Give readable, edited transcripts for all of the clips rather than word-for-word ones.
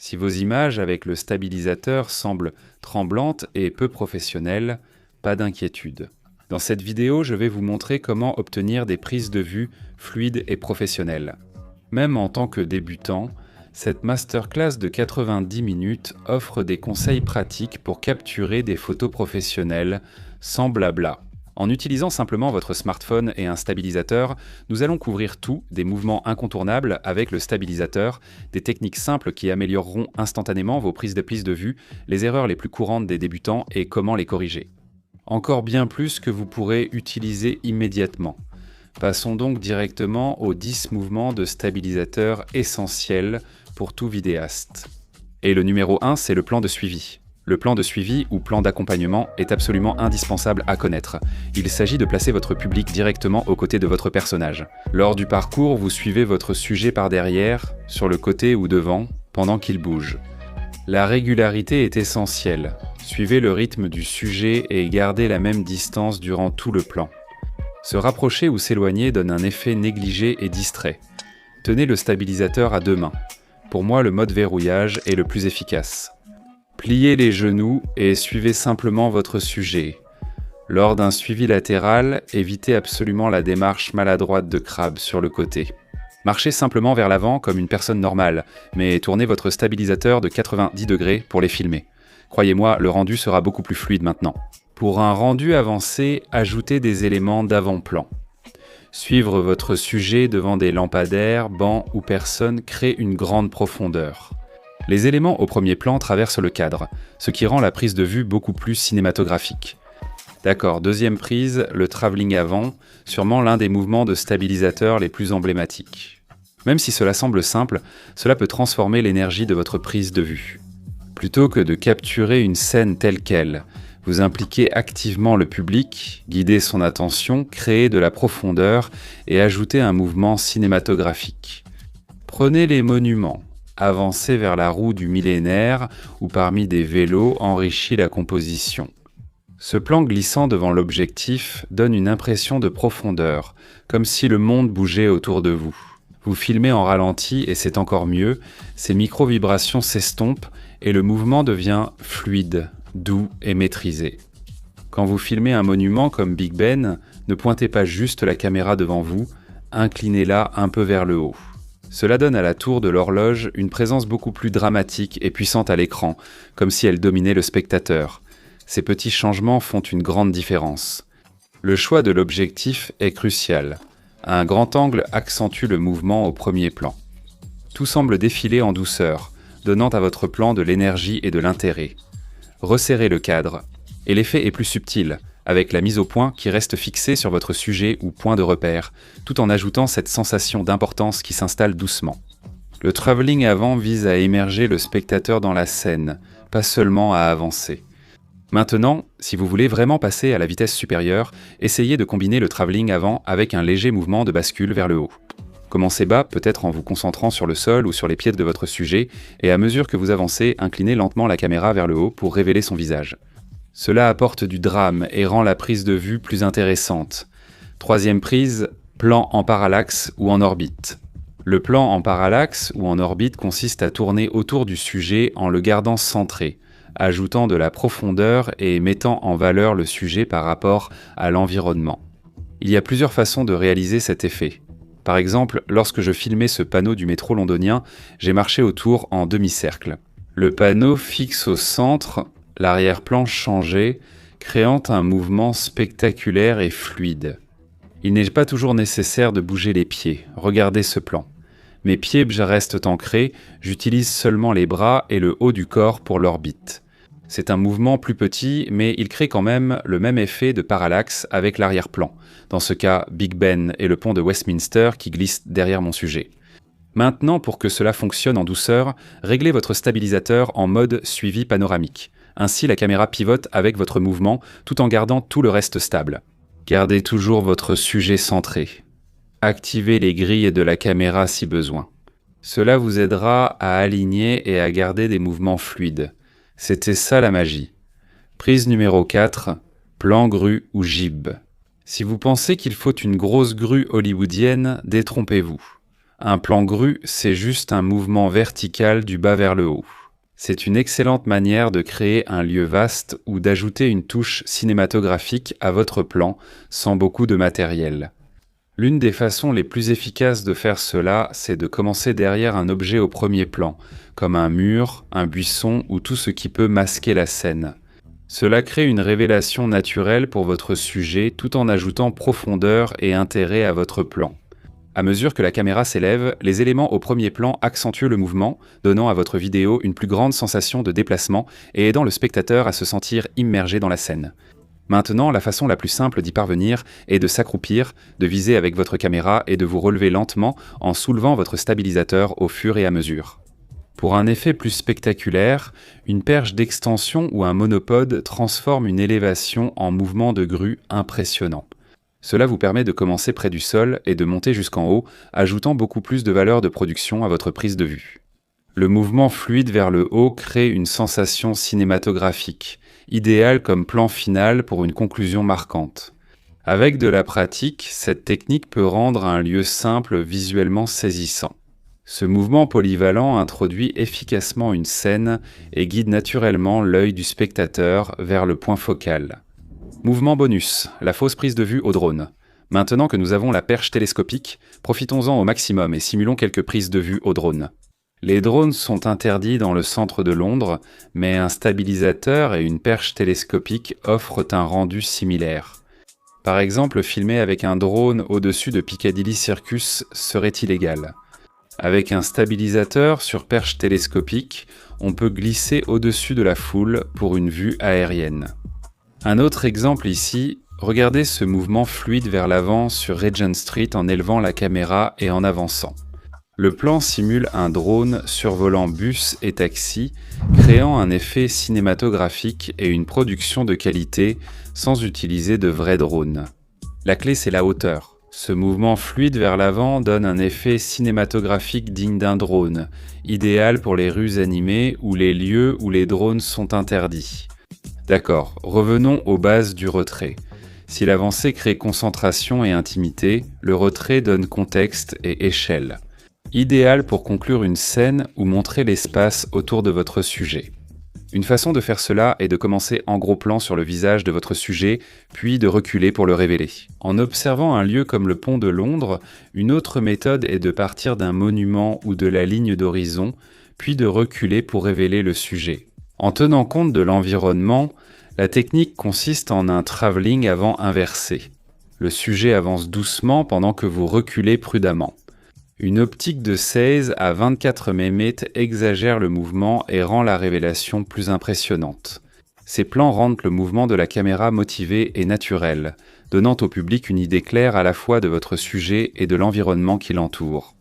Si vos images avec le stabilisateur semblent tremblantes et peu professionnelles, pas d'inquiétude. Dans cette vidéo, je vais vous montrer comment obtenir des prises de vue fluides et professionnelles. Même en tant que débutant, cette masterclass de 90 minutes offre des conseils pratiques pour capturer des photos professionnelles sans blabla. En utilisant simplement votre smartphone et un stabilisateur, nous allons couvrir tout, des mouvements incontournables avec le stabilisateur, des techniques simples qui amélioreront instantanément vos prises de vue, les erreurs les plus courantes des débutants et comment les corriger. Encore bien plus que vous pourrez utiliser immédiatement. Passons donc directement aux 10 mouvements de stabilisateur essentiels pour tout vidéaste. Et le numéro 1, c'est le plan de suivi. Le plan de suivi ou plan d'accompagnement est absolument indispensable à connaître. Il s'agit de placer votre public directement aux côtés de votre personnage. Lors du parcours, vous suivez votre sujet par derrière, sur le côté ou devant, pendant qu'il bouge. La régularité est essentielle. Suivez le rythme du sujet et gardez la même distance durant tout le plan. Se rapprocher ou s'éloigner donne un effet négligé et distrait. Tenez le stabilisateur à deux mains. Pour moi, le mode verrouillage est le plus efficace. Pliez les genoux et suivez simplement votre sujet. Lors d'un suivi latéral, évitez absolument la démarche maladroite de crabe sur le côté. Marchez simplement vers l'avant comme une personne normale, mais tournez votre stabilisateur de 90 degrés pour les filmer. Croyez-moi, le rendu sera beaucoup plus fluide maintenant. Pour un rendu avancé, ajoutez des éléments d'avant-plan. Suivre votre sujet devant des lampadaires, bancs ou personnes crée une grande profondeur. Les éléments au premier plan traversent le cadre, ce qui rend la prise de vue beaucoup plus cinématographique. D'accord, deuxième prise, le travelling avant, sûrement l'un des mouvements de stabilisateur les plus emblématiques. Même si cela semble simple, cela peut transformer l'énergie de votre prise de vue. Plutôt que de capturer une scène telle qu'elle, vous impliquez activement le public, guidez son attention, créez de la profondeur et ajoutez un mouvement cinématographique. Prenez les monuments. Avancer vers la roue du millénaire ou parmi des vélos enrichit la composition. Ce plan glissant devant l'objectif donne une impression de profondeur, comme si le monde bougeait autour de vous. Vous filmez en ralenti et c'est encore mieux, ces micro-vibrations s'estompent et le mouvement devient fluide, doux et maîtrisé. Quand vous filmez un monument comme Big Ben, ne pointez pas juste la caméra devant vous, inclinez-la un peu vers le haut. Cela donne à la tour de l'horloge une présence beaucoup plus dramatique et puissante à l'écran, comme si elle dominait le spectateur. Ces petits changements font une grande différence. Le choix de l'objectif est crucial. Un grand angle accentue le mouvement au premier plan. Tout semble défiler en douceur, donnant à votre plan de l'énergie et de l'intérêt. Resserrez le cadre, et l'effet est plus subtil, avec la mise au point qui reste fixée sur votre sujet ou point de repère, tout en ajoutant cette sensation d'importance qui s'installe doucement. Le travelling avant vise à émerger le spectateur dans la scène, pas seulement à avancer. Maintenant, si vous voulez vraiment passer à la vitesse supérieure, essayez de combiner le travelling avant avec un léger mouvement de bascule vers le haut. Commencez bas, peut-être en vous concentrant sur le sol ou sur les pieds de votre sujet, et à mesure que vous avancez, inclinez lentement la caméra vers le haut pour révéler son visage. Cela apporte du drame et rend la prise de vue plus intéressante. Troisième prise, plan en parallaxe ou en orbite. Le plan en parallaxe ou en orbite consiste à tourner autour du sujet en le gardant centré, ajoutant de la profondeur et mettant en valeur le sujet par rapport à l'environnement. Il y a plusieurs façons de réaliser cet effet. Par exemple, lorsque je filmais ce panneau du métro londonien, j'ai marché autour en demi-cercle. Le panneau fixe au centre, l'arrière-plan changeait, créant un mouvement spectaculaire et fluide. Il n'est pas toujours nécessaire de bouger les pieds, regardez ce plan. Mes pieds restent ancrés, j'utilise seulement les bras et le haut du corps pour l'orbite. C'est un mouvement plus petit, mais il crée quand même le même effet de parallaxe avec l'arrière-plan. Dans ce cas, Big Ben et le pont de Westminster qui glissent derrière mon sujet. Maintenant, pour que cela fonctionne en douceur, réglez votre stabilisateur en mode suivi panoramique. Ainsi, la caméra pivote avec votre mouvement tout en gardant tout le reste stable. Gardez toujours votre sujet centré. Activez les grilles de la caméra si besoin. Cela vous aidera à aligner et à garder des mouvements fluides. C'était ça la magie. Prise numéro 4, plan grue ou gibbe. Si vous pensez qu'il faut une grosse grue hollywoodienne, détrompez-vous. Un plan grue, c'est juste un mouvement vertical du bas vers le haut. C'est une excellente manière de créer un lieu vaste ou d'ajouter une touche cinématographique à votre plan sans beaucoup de matériel. L'une des façons les plus efficaces de faire cela, c'est de commencer derrière un objet au premier plan, comme un mur, un buisson ou tout ce qui peut masquer la scène. Cela crée une révélation naturelle pour votre sujet tout en ajoutant profondeur et intérêt à votre plan. À mesure que la caméra s'élève, les éléments au premier plan accentuent le mouvement, donnant à votre vidéo une plus grande sensation de déplacement et aidant le spectateur à se sentir immergé dans la scène. Maintenant, la façon la plus simple d'y parvenir est de s'accroupir, de viser avec votre caméra et de vous relever lentement en soulevant votre stabilisateur au fur et à mesure. Pour un effet plus spectaculaire, une perche d'extension ou un monopode transforme une élévation en mouvement de grue impressionnant. Cela vous permet de commencer près du sol et de monter jusqu'en haut, ajoutant beaucoup plus de valeur de production à votre prise de vue. Le mouvement fluide vers le haut crée une sensation cinématographique, idéale comme plan final pour une conclusion marquante. Avec de la pratique, cette technique peut rendre un lieu simple visuellement saisissant. Ce mouvement polyvalent introduit efficacement une scène et guide naturellement l'œil du spectateur vers le point focal. Mouvement bonus, la fausse prise de vue au drone. Maintenant que nous avons la perche télescopique, profitons-en au maximum et simulons quelques prises de vue au drone. Les drones sont interdits dans le centre de Londres, mais un stabilisateur et une perche télescopique offrent un rendu similaire. Par exemple, filmer avec un drone au-dessus de Piccadilly Circus serait illégal. Avec un stabilisateur sur perche télescopique, on peut glisser au-dessus de la foule pour une vue aérienne. Un autre exemple ici, regardez ce mouvement fluide vers l'avant sur Regent Street en élevant la caméra et en avançant. Le plan simule un drone survolant bus et taxi, créant un effet cinématographique et une production de qualité sans utiliser de vrais drones. La clé, c'est la hauteur. Ce mouvement fluide vers l'avant donne un effet cinématographique digne d'un drone, idéal pour les rues animées ou les lieux où les drones sont interdits. D'accord, revenons aux bases du retrait. Si l'avancée crée concentration et intimité, le retrait donne contexte et échelle. Idéal pour conclure une scène ou montrer l'espace autour de votre sujet. Une façon de faire cela est de commencer en gros plan sur le visage de votre sujet, puis de reculer pour le révéler. En observant un lieu comme le pont de Londres, une autre méthode est de partir d'un monument ou de la ligne d'horizon, puis de reculer pour révéler le sujet. En tenant compte de l'environnement, la technique consiste en un travelling avant inversé. Le sujet avance doucement pendant que vous reculez prudemment. Une optique de 16 à 24 mm exagère le mouvement et rend la révélation plus impressionnante. Ces plans rendent le mouvement de la caméra motivé et naturel, donnant au public une idée claire à la fois de votre sujet et de l'environnement qui l'entoure.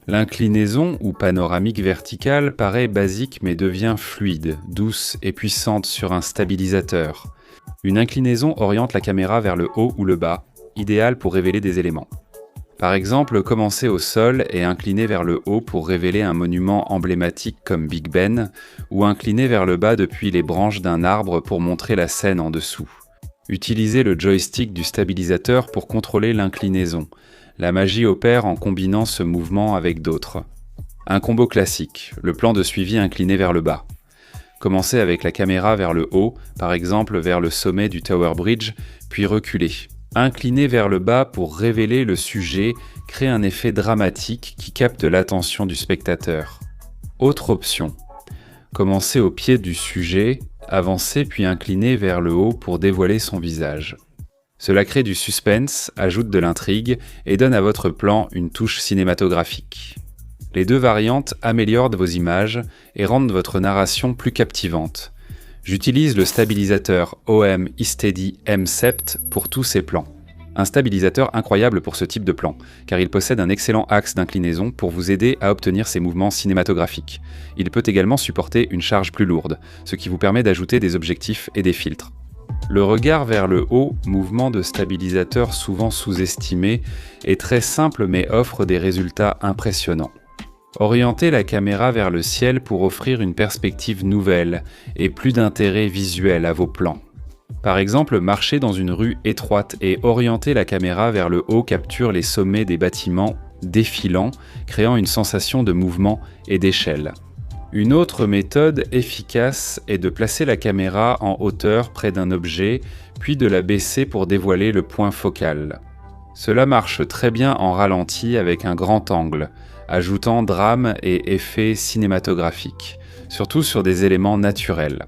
L'inclinaison ou panoramique verticale paraît basique mais devient fluide, douce et puissante sur un stabilisateur. Une inclinaison oriente la caméra vers le haut ou le bas, idéale pour révéler des éléments. Par exemple, commencer au sol et incliner vers le haut pour révéler un monument emblématique comme Big Ben, ou incliner vers le bas depuis les branches d'un arbre pour montrer la scène en dessous. Utilisez le joystick du stabilisateur pour contrôler l'inclinaison. La magie opère en combinant ce mouvement avec d'autres. Un combo classique, le plan de suivi incliné vers le bas. Commencez avec la caméra vers le haut, par exemple vers le sommet du Tower Bridge, puis reculez. Incliner vers le bas pour révéler le sujet crée un effet dramatique qui capte l'attention du spectateur. Autre option. Commencez au pied du sujet, avancez puis inclinez vers le haut pour dévoiler son visage. Cela crée du suspense, ajoute de l'intrigue et donne à votre plan une touche cinématographique. Les deux variantes améliorent vos images et rendent votre narration plus captivante. J'utilise le stabilisateur OM eSteady M7 pour tous ces plans. Un stabilisateur incroyable pour ce type de plan, car il possède un excellent axe d'inclinaison pour vous aider à obtenir ces mouvements cinématographiques. Il peut également supporter une charge plus lourde, ce qui vous permet d'ajouter des objectifs et des filtres. Le regard vers le haut, mouvement de stabilisateur souvent sous-estimé, est très simple mais offre des résultats impressionnants. Orientez la caméra vers le ciel pour offrir une perspective nouvelle et plus d'intérêt visuel à vos plans. Par exemple, marcher dans une rue étroite et orienter la caméra vers le haut capture les sommets des bâtiments défilant, créant une sensation de mouvement et d'échelle. Une autre méthode efficace est de placer la caméra en hauteur près d'un objet, puis de la baisser pour dévoiler le point focal. Cela marche très bien en ralenti avec un grand angle, ajoutant drame et effets cinématographiques, surtout sur des éléments naturels.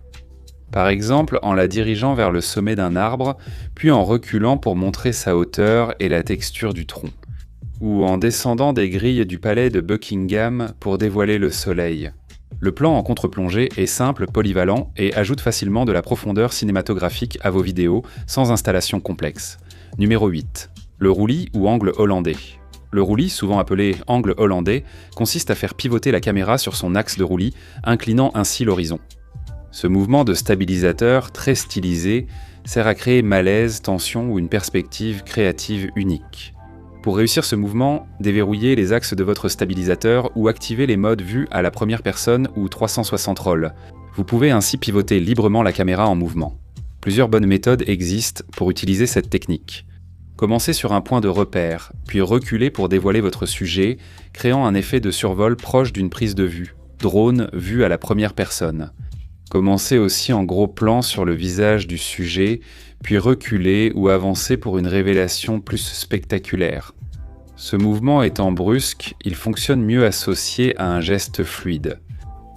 Par exemple, en la dirigeant vers le sommet d'un arbre, puis en reculant pour montrer sa hauteur et la texture du tronc. Ou en descendant des grilles du palais de Buckingham pour dévoiler le soleil. Le plan en contre-plongée est simple, polyvalent et ajoute facilement de la profondeur cinématographique à vos vidéos sans installation complexe. Numéro 8. Le roulis ou angle hollandais. Le roulis, souvent appelé angle hollandais, consiste à faire pivoter la caméra sur son axe de roulis, inclinant ainsi l'horizon. Ce mouvement de stabilisateur très stylisé sert à créer malaise, tension ou une perspective créative unique. Pour réussir ce mouvement, déverrouillez les axes de votre stabilisateur ou activez les modes vue à la première personne ou 360 roll. Vous pouvez ainsi pivoter librement la caméra en mouvement. Plusieurs bonnes méthodes existent pour utiliser cette technique. Commencez sur un point de repère, puis reculez pour dévoiler votre sujet, créant un effet de survol proche d'une prise de vue, drone vue à la première personne. Commencez aussi en gros plan sur le visage du sujet, puis reculez ou avancez pour une révélation plus spectaculaire. Ce mouvement étant brusque, il fonctionne mieux associé à un geste fluide.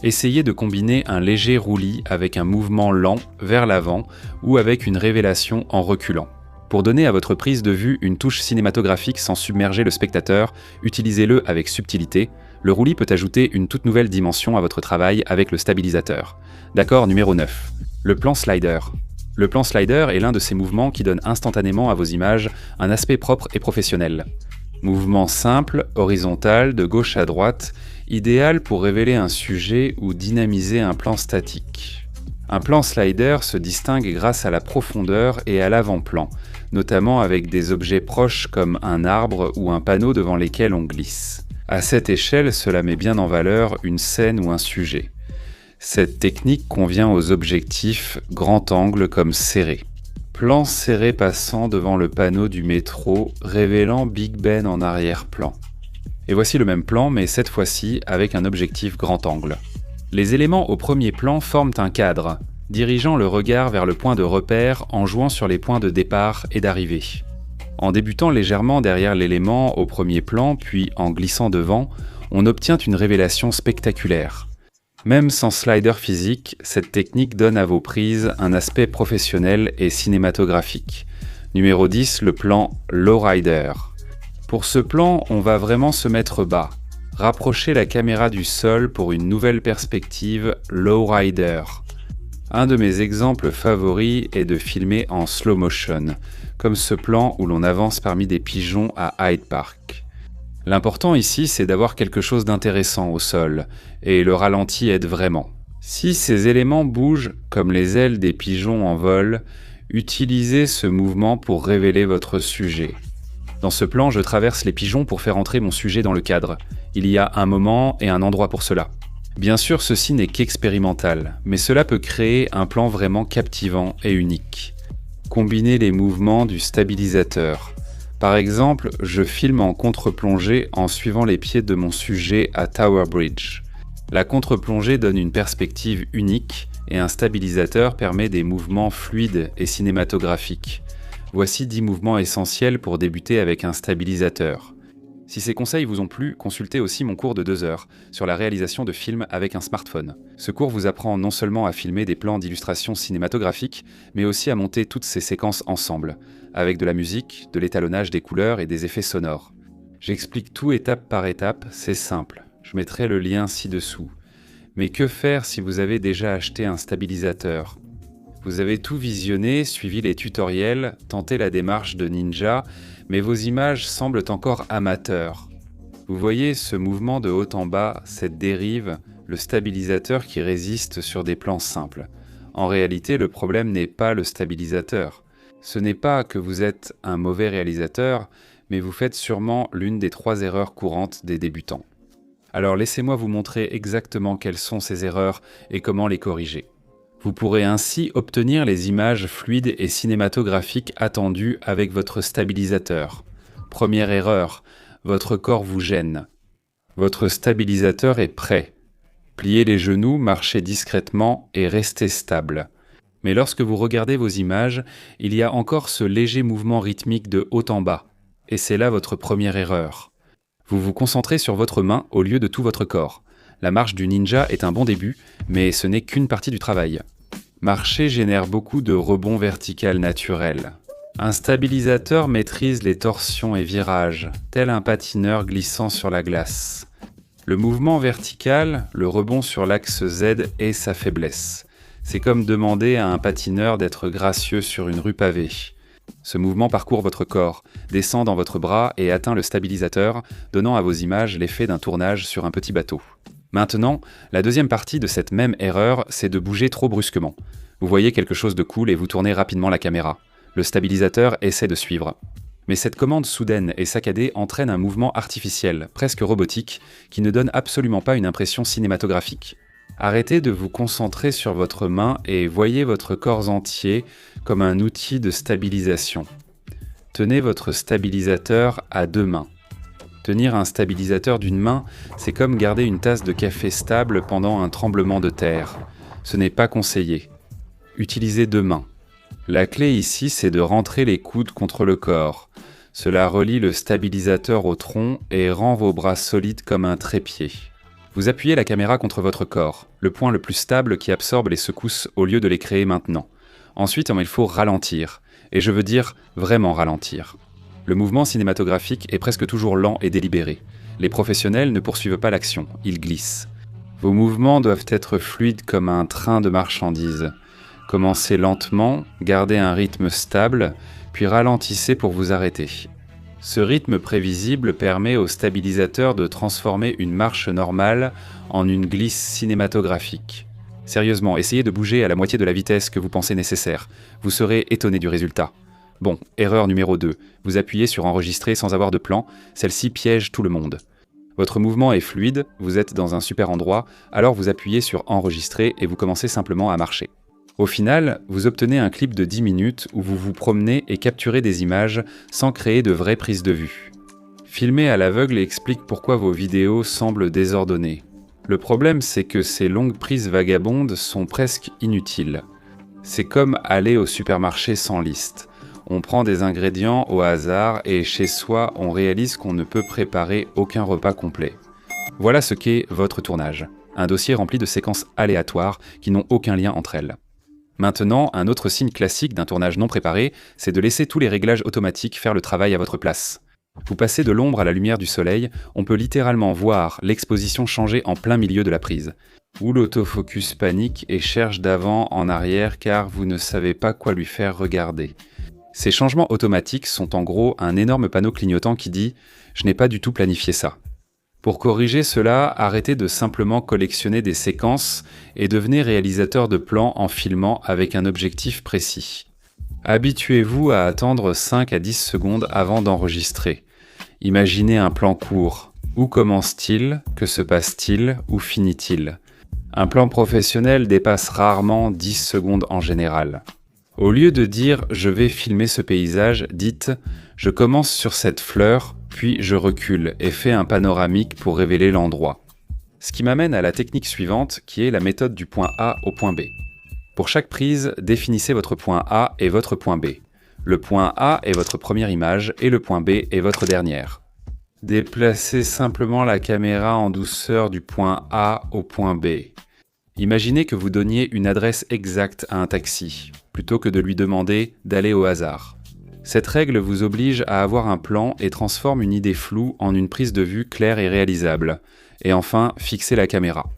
Essayez de combiner un léger roulis avec un mouvement lent vers l'avant ou avec une révélation en reculant. Pour donner à votre prise de vue une touche cinématographique sans submerger le spectateur, utilisez-le avec subtilité. Le roulis peut ajouter une toute nouvelle dimension à votre travail avec le stabilisateur. D'accord, numéro 9. Le plan slider. Le plan slider est l'un de ces mouvements qui donnent instantanément à vos images un aspect propre et professionnel. Mouvement simple, horizontal, de gauche à droite, idéal pour révéler un sujet ou dynamiser un plan statique. Un plan slider se distingue grâce à la profondeur et à l'avant-plan, notamment avec des objets proches comme un arbre ou un panneau devant lesquels on glisse. À cette échelle, cela met bien en valeur une scène ou un sujet. Cette technique convient aux objectifs grand angle comme serré. Plan serré passant devant le panneau du métro, révélant Big Ben en arrière-plan. Et voici le même plan, mais cette fois-ci avec un objectif grand angle. Les éléments au premier plan forment un cadre, dirigeant le regard vers le point de repère en jouant sur les points de départ et d'arrivée. En débutant légèrement derrière l'élément au premier plan, puis en glissant devant, on obtient une révélation spectaculaire. Même sans slider physique, cette technique donne à vos prises un aspect professionnel et cinématographique. Numéro 10, le plan lowrider. Pour ce plan, on va vraiment se mettre bas. Rapprochez la caméra du sol pour une nouvelle perspective lowrider. Un de mes exemples favoris est de filmer en slow motion, comme ce plan où l'on avance parmi des pigeons à Hyde Park. L'important ici, c'est d'avoir quelque chose d'intéressant au sol, et le ralenti aide vraiment. Si ces éléments bougent comme les ailes des pigeons en vol, utilisez ce mouvement pour révéler votre sujet. Dans ce plan, je traverse les pigeons pour faire entrer mon sujet dans le cadre. Il y a un moment et un endroit pour cela. Bien sûr, ceci n'est qu'expérimental, mais cela peut créer un plan vraiment captivant et unique. Combinez les mouvements du stabilisateur. Par exemple, je filme en contre-plongée en suivant les pieds de mon sujet à Tower Bridge. La contre-plongée donne une perspective unique et un stabilisateur permet des mouvements fluides et cinématographiques. Voici 10 mouvements essentiels pour débuter avec un stabilisateur. Si ces conseils vous ont plu, consultez aussi mon cours de 2 heures sur la réalisation de films avec un smartphone. Ce cours vous apprend non seulement à filmer des plans d'illustration cinématographique, mais aussi à monter toutes ces séquences ensemble, avec de la musique, de l'étalonnage des couleurs et des effets sonores. J'explique tout étape par étape, c'est simple. Je mettrai le lien ci-dessous. Mais que faire si vous avez déjà acheté un stabilisateur ? Vous avez tout visionné, suivi les tutoriels, tenté la démarche de ninja, mais vos images semblent encore amateurs. Vous voyez ce mouvement de haut en bas, cette dérive, le stabilisateur qui résiste sur des plans simples. En réalité, le problème n'est pas le stabilisateur. Ce n'est pas que vous êtes un mauvais réalisateur, mais vous faites sûrement l'une des 3 erreurs courantes des débutants. Alors laissez-moi vous montrer exactement quelles sont ces erreurs et comment les corriger. Vous pourrez ainsi obtenir les images fluides et cinématographiques attendues avec votre stabilisateur. Première erreur, votre corps vous gêne. Votre stabilisateur est prêt. Pliez les genoux, marchez discrètement et restez stable. Mais lorsque vous regardez vos images, il y a encore ce léger mouvement rythmique de haut en bas. Et c'est là votre première erreur. Vous vous concentrez sur votre main au lieu de tout votre corps. La marche du ninja est un bon début, mais ce n'est qu'une partie du travail. Marcher génère beaucoup de rebonds verticaux naturels. Un stabilisateur maîtrise les torsions et virages, tel un patineur glissant sur la glace. Le mouvement vertical, le rebond sur l'axe Z est sa faiblesse. C'est comme demander à un patineur d'être gracieux sur une rue pavée. Ce mouvement parcourt votre corps, descend dans votre bras et atteint le stabilisateur, donnant à vos images l'effet d'un tournage sur un petit bateau. Maintenant, la deuxième partie de cette même erreur, c'est de bouger trop brusquement. Vous voyez quelque chose de cool et vous tournez rapidement la caméra. Le stabilisateur essaie de suivre. Mais cette commande soudaine et saccadée entraîne un mouvement artificiel, presque robotique, qui ne donne absolument pas une impression cinématographique. Arrêtez de vous concentrer sur votre main et voyez votre corps entier comme un outil de stabilisation. Tenez votre stabilisateur à deux mains. Tenir un stabilisateur d'une main, c'est comme garder une tasse de café stable pendant un tremblement de terre. Ce n'est pas conseillé. Utilisez deux mains. La clé ici, c'est de rentrer les coudes contre le corps. Cela relie le stabilisateur au tronc et rend vos bras solides comme un trépied. Vous appuyez la caméra contre votre corps, le point le plus stable qui absorbe les secousses au lieu de les créer maintenant. Ensuite, il faut ralentir. Et je veux dire vraiment ralentir. Le mouvement cinématographique est presque toujours lent et délibéré. Les professionnels ne poursuivent pas l'action, ils glissent. Vos mouvements doivent être fluides comme un train de marchandises. Commencez lentement, gardez un rythme stable, puis ralentissez pour vous arrêter. Ce rythme prévisible permet au stabilisateur de transformer une marche normale en une glisse cinématographique. Sérieusement, essayez de bouger à la moitié de la vitesse que vous pensez nécessaire. Vous serez étonné du résultat. Bon, erreur numéro 2. Vous appuyez sur enregistrer sans avoir de plan. Celle-ci piège tout le monde. Votre mouvement est fluide, vous êtes dans un super endroit, alors vous appuyez sur enregistrer et vous commencez simplement à marcher. Au final, vous obtenez un clip de 10 minutes où vous vous promenez et capturez des images sans créer de vraies prises de vue. Filmer à l'aveugle explique pourquoi vos vidéos semblent désordonnées. Le problème, c'est que ces longues prises vagabondes sont presque inutiles. C'est comme aller au supermarché sans liste. On prend des ingrédients au hasard et chez soi, on réalise qu'on ne peut préparer aucun repas complet. Voilà ce qu'est votre tournage. Un dossier rempli de séquences aléatoires qui n'ont aucun lien entre elles. Maintenant, un autre signe classique d'un tournage non préparé, c'est de laisser tous les réglages automatiques faire le travail à votre place. Vous passez de l'ombre à la lumière du soleil, on peut littéralement voir l'exposition changer en plein milieu de la prise. Ou l'autofocus panique et cherche d'avant en arrière car vous ne savez pas quoi lui faire regarder. Ces changements automatiques sont en gros un énorme panneau clignotant qui dit « Je n'ai pas du tout planifié ça ». Pour corriger cela, arrêtez de simplement collectionner des séquences et devenez réalisateur de plans en filmant avec un objectif précis. Habituez-vous à attendre 5 à 10 secondes avant d'enregistrer. Imaginez un plan court. Où commence-t-il? Que se passe-t-il? Où finit-il? Un plan professionnel dépasse rarement 10 secondes en général. Au lieu de dire « je vais filmer ce paysage », dites « je commence sur cette fleur ». Puis je recule et fais un panoramique pour révéler l'endroit. Ce qui m'amène à la technique suivante qui est la méthode du point A au point B. Pour chaque prise, définissez votre point A et votre point B. Le point A est votre première image et le point B est votre dernière. Déplacez simplement la caméra en douceur du point A au point B. Imaginez que vous donniez une adresse exacte à un taxi, plutôt que de lui demander d'aller au hasard. Cette règle vous oblige à avoir un plan et transforme une idée floue en une prise de vue claire et réalisable. Et enfin, fixez la caméra.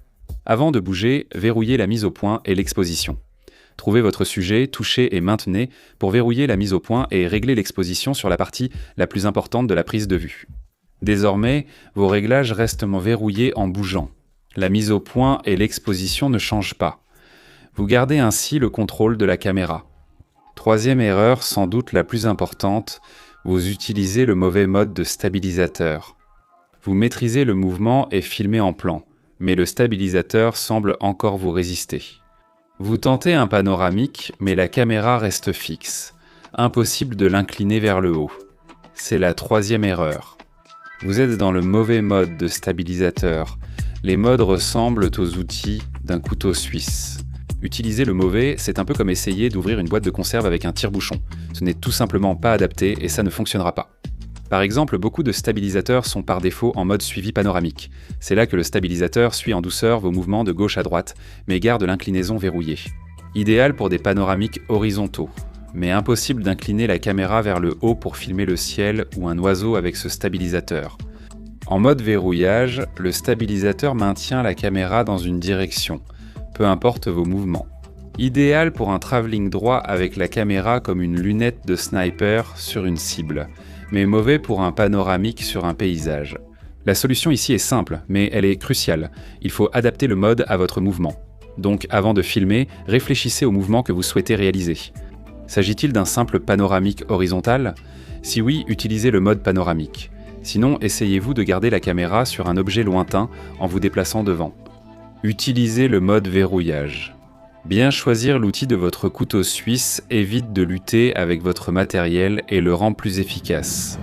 Avant de bouger, verrouillez la mise au point et l'exposition. Trouvez votre sujet, touchez et maintenez pour verrouiller la mise au point et régler l'exposition sur la partie la plus importante de la prise de vue. Désormais, vos réglages restent verrouillés en bougeant. La mise au point et l'exposition ne changent pas. Vous gardez ainsi le contrôle de la caméra. Troisième erreur, sans doute la plus importante, vous utilisez le mauvais mode de stabilisateur. Vous maîtrisez le mouvement et filmez en plan, mais le stabilisateur semble encore vous résister. Vous tentez un panoramique, mais la caméra reste fixe. Impossible de l'incliner vers le haut. C'est la troisième erreur. Vous êtes dans le mauvais mode de stabilisateur. Les modes ressemblent aux outils d'un couteau suisse. Utiliser le mauvais, c'est un peu comme essayer d'ouvrir une boîte de conserve avec un tire-bouchon. Ce n'est tout simplement pas adapté et ça ne fonctionnera pas. Par exemple, beaucoup de stabilisateurs sont par défaut en mode suivi panoramique. C'est là que le stabilisateur suit en douceur vos mouvements de gauche à droite, mais garde l'inclinaison verrouillée. Idéal pour des panoramiques horizontaux, mais impossible d'incliner la caméra vers le haut pour filmer le ciel ou un oiseau avec ce stabilisateur. En mode verrouillage, le stabilisateur maintient la caméra dans une direction, peu importe vos mouvements. Idéal pour un travelling droit avec la caméra comme une lunette de sniper sur une cible, mais mauvais pour un panoramique sur un paysage. La solution ici est simple, mais elle est cruciale. Il faut adapter le mode à votre mouvement. Donc avant de filmer, réfléchissez au mouvement que vous souhaitez réaliser. S'agit-il d'un simple panoramique horizontal ? Si oui, utilisez le mode panoramique. Sinon, essayez-vous de garder la caméra sur un objet lointain en vous déplaçant devant. Utilisez le mode verrouillage. Bien choisir l'outil de votre couteau suisse évite de lutter avec votre matériel et le rend plus efficace,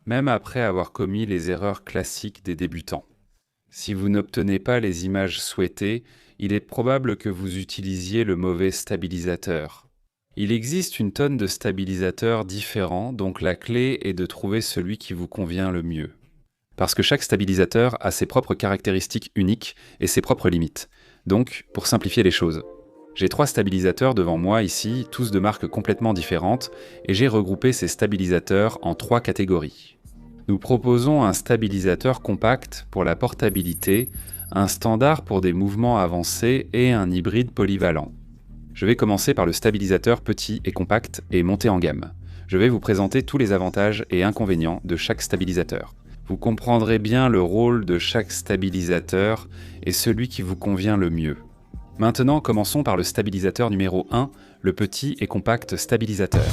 même après avoir commis les erreurs classiques des débutants. Si vous n'obtenez pas les images souhaitées, il est probable que vous utilisiez le mauvais stabilisateur. Il existe une tonne de stabilisateurs différents, donc la clé est de trouver celui qui vous convient le mieux. Parce que chaque stabilisateur a ses propres caractéristiques uniques et ses propres limites. Donc, pour simplifier les choses, j'ai 3 stabilisateurs devant moi ici, tous de marques complètement différentes, et j'ai regroupé ces stabilisateurs en 3 catégories. Nous proposons un stabilisateur compact pour la portabilité, un standard pour des mouvements avancés et un hybride polyvalent. Je vais commencer par le stabilisateur petit et compact et monter en gamme. Je vais vous présenter tous les avantages et inconvénients de chaque stabilisateur. Vous comprendrez bien le rôle de chaque stabilisateur et celui qui vous convient le mieux. Maintenant, commençons par le stabilisateur numéro 1, le petit et compact stabilisateur.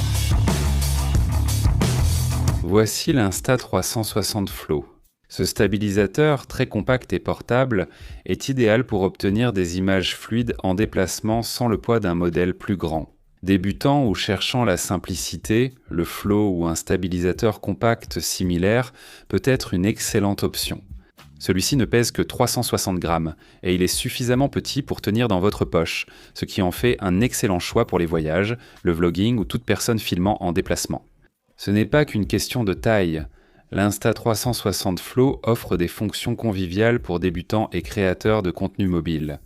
Voici l'Insta360 Flow. Ce stabilisateur, très compact et portable, est idéal pour obtenir des images fluides en déplacement sans le poids d'un modèle plus grand. Débutant ou cherchant la simplicité, le Flow ou un stabilisateur compact similaire peut être une excellente option. Celui-ci ne pèse que 360 grammes et il est suffisamment petit pour tenir dans votre poche, ce qui en fait un excellent choix pour les voyages, le vlogging ou toute personne filmant en déplacement. Ce n'est pas qu'une question de taille. L'Insta360 Flow offre des fonctions conviviales pour débutants et créateurs de contenu mobile.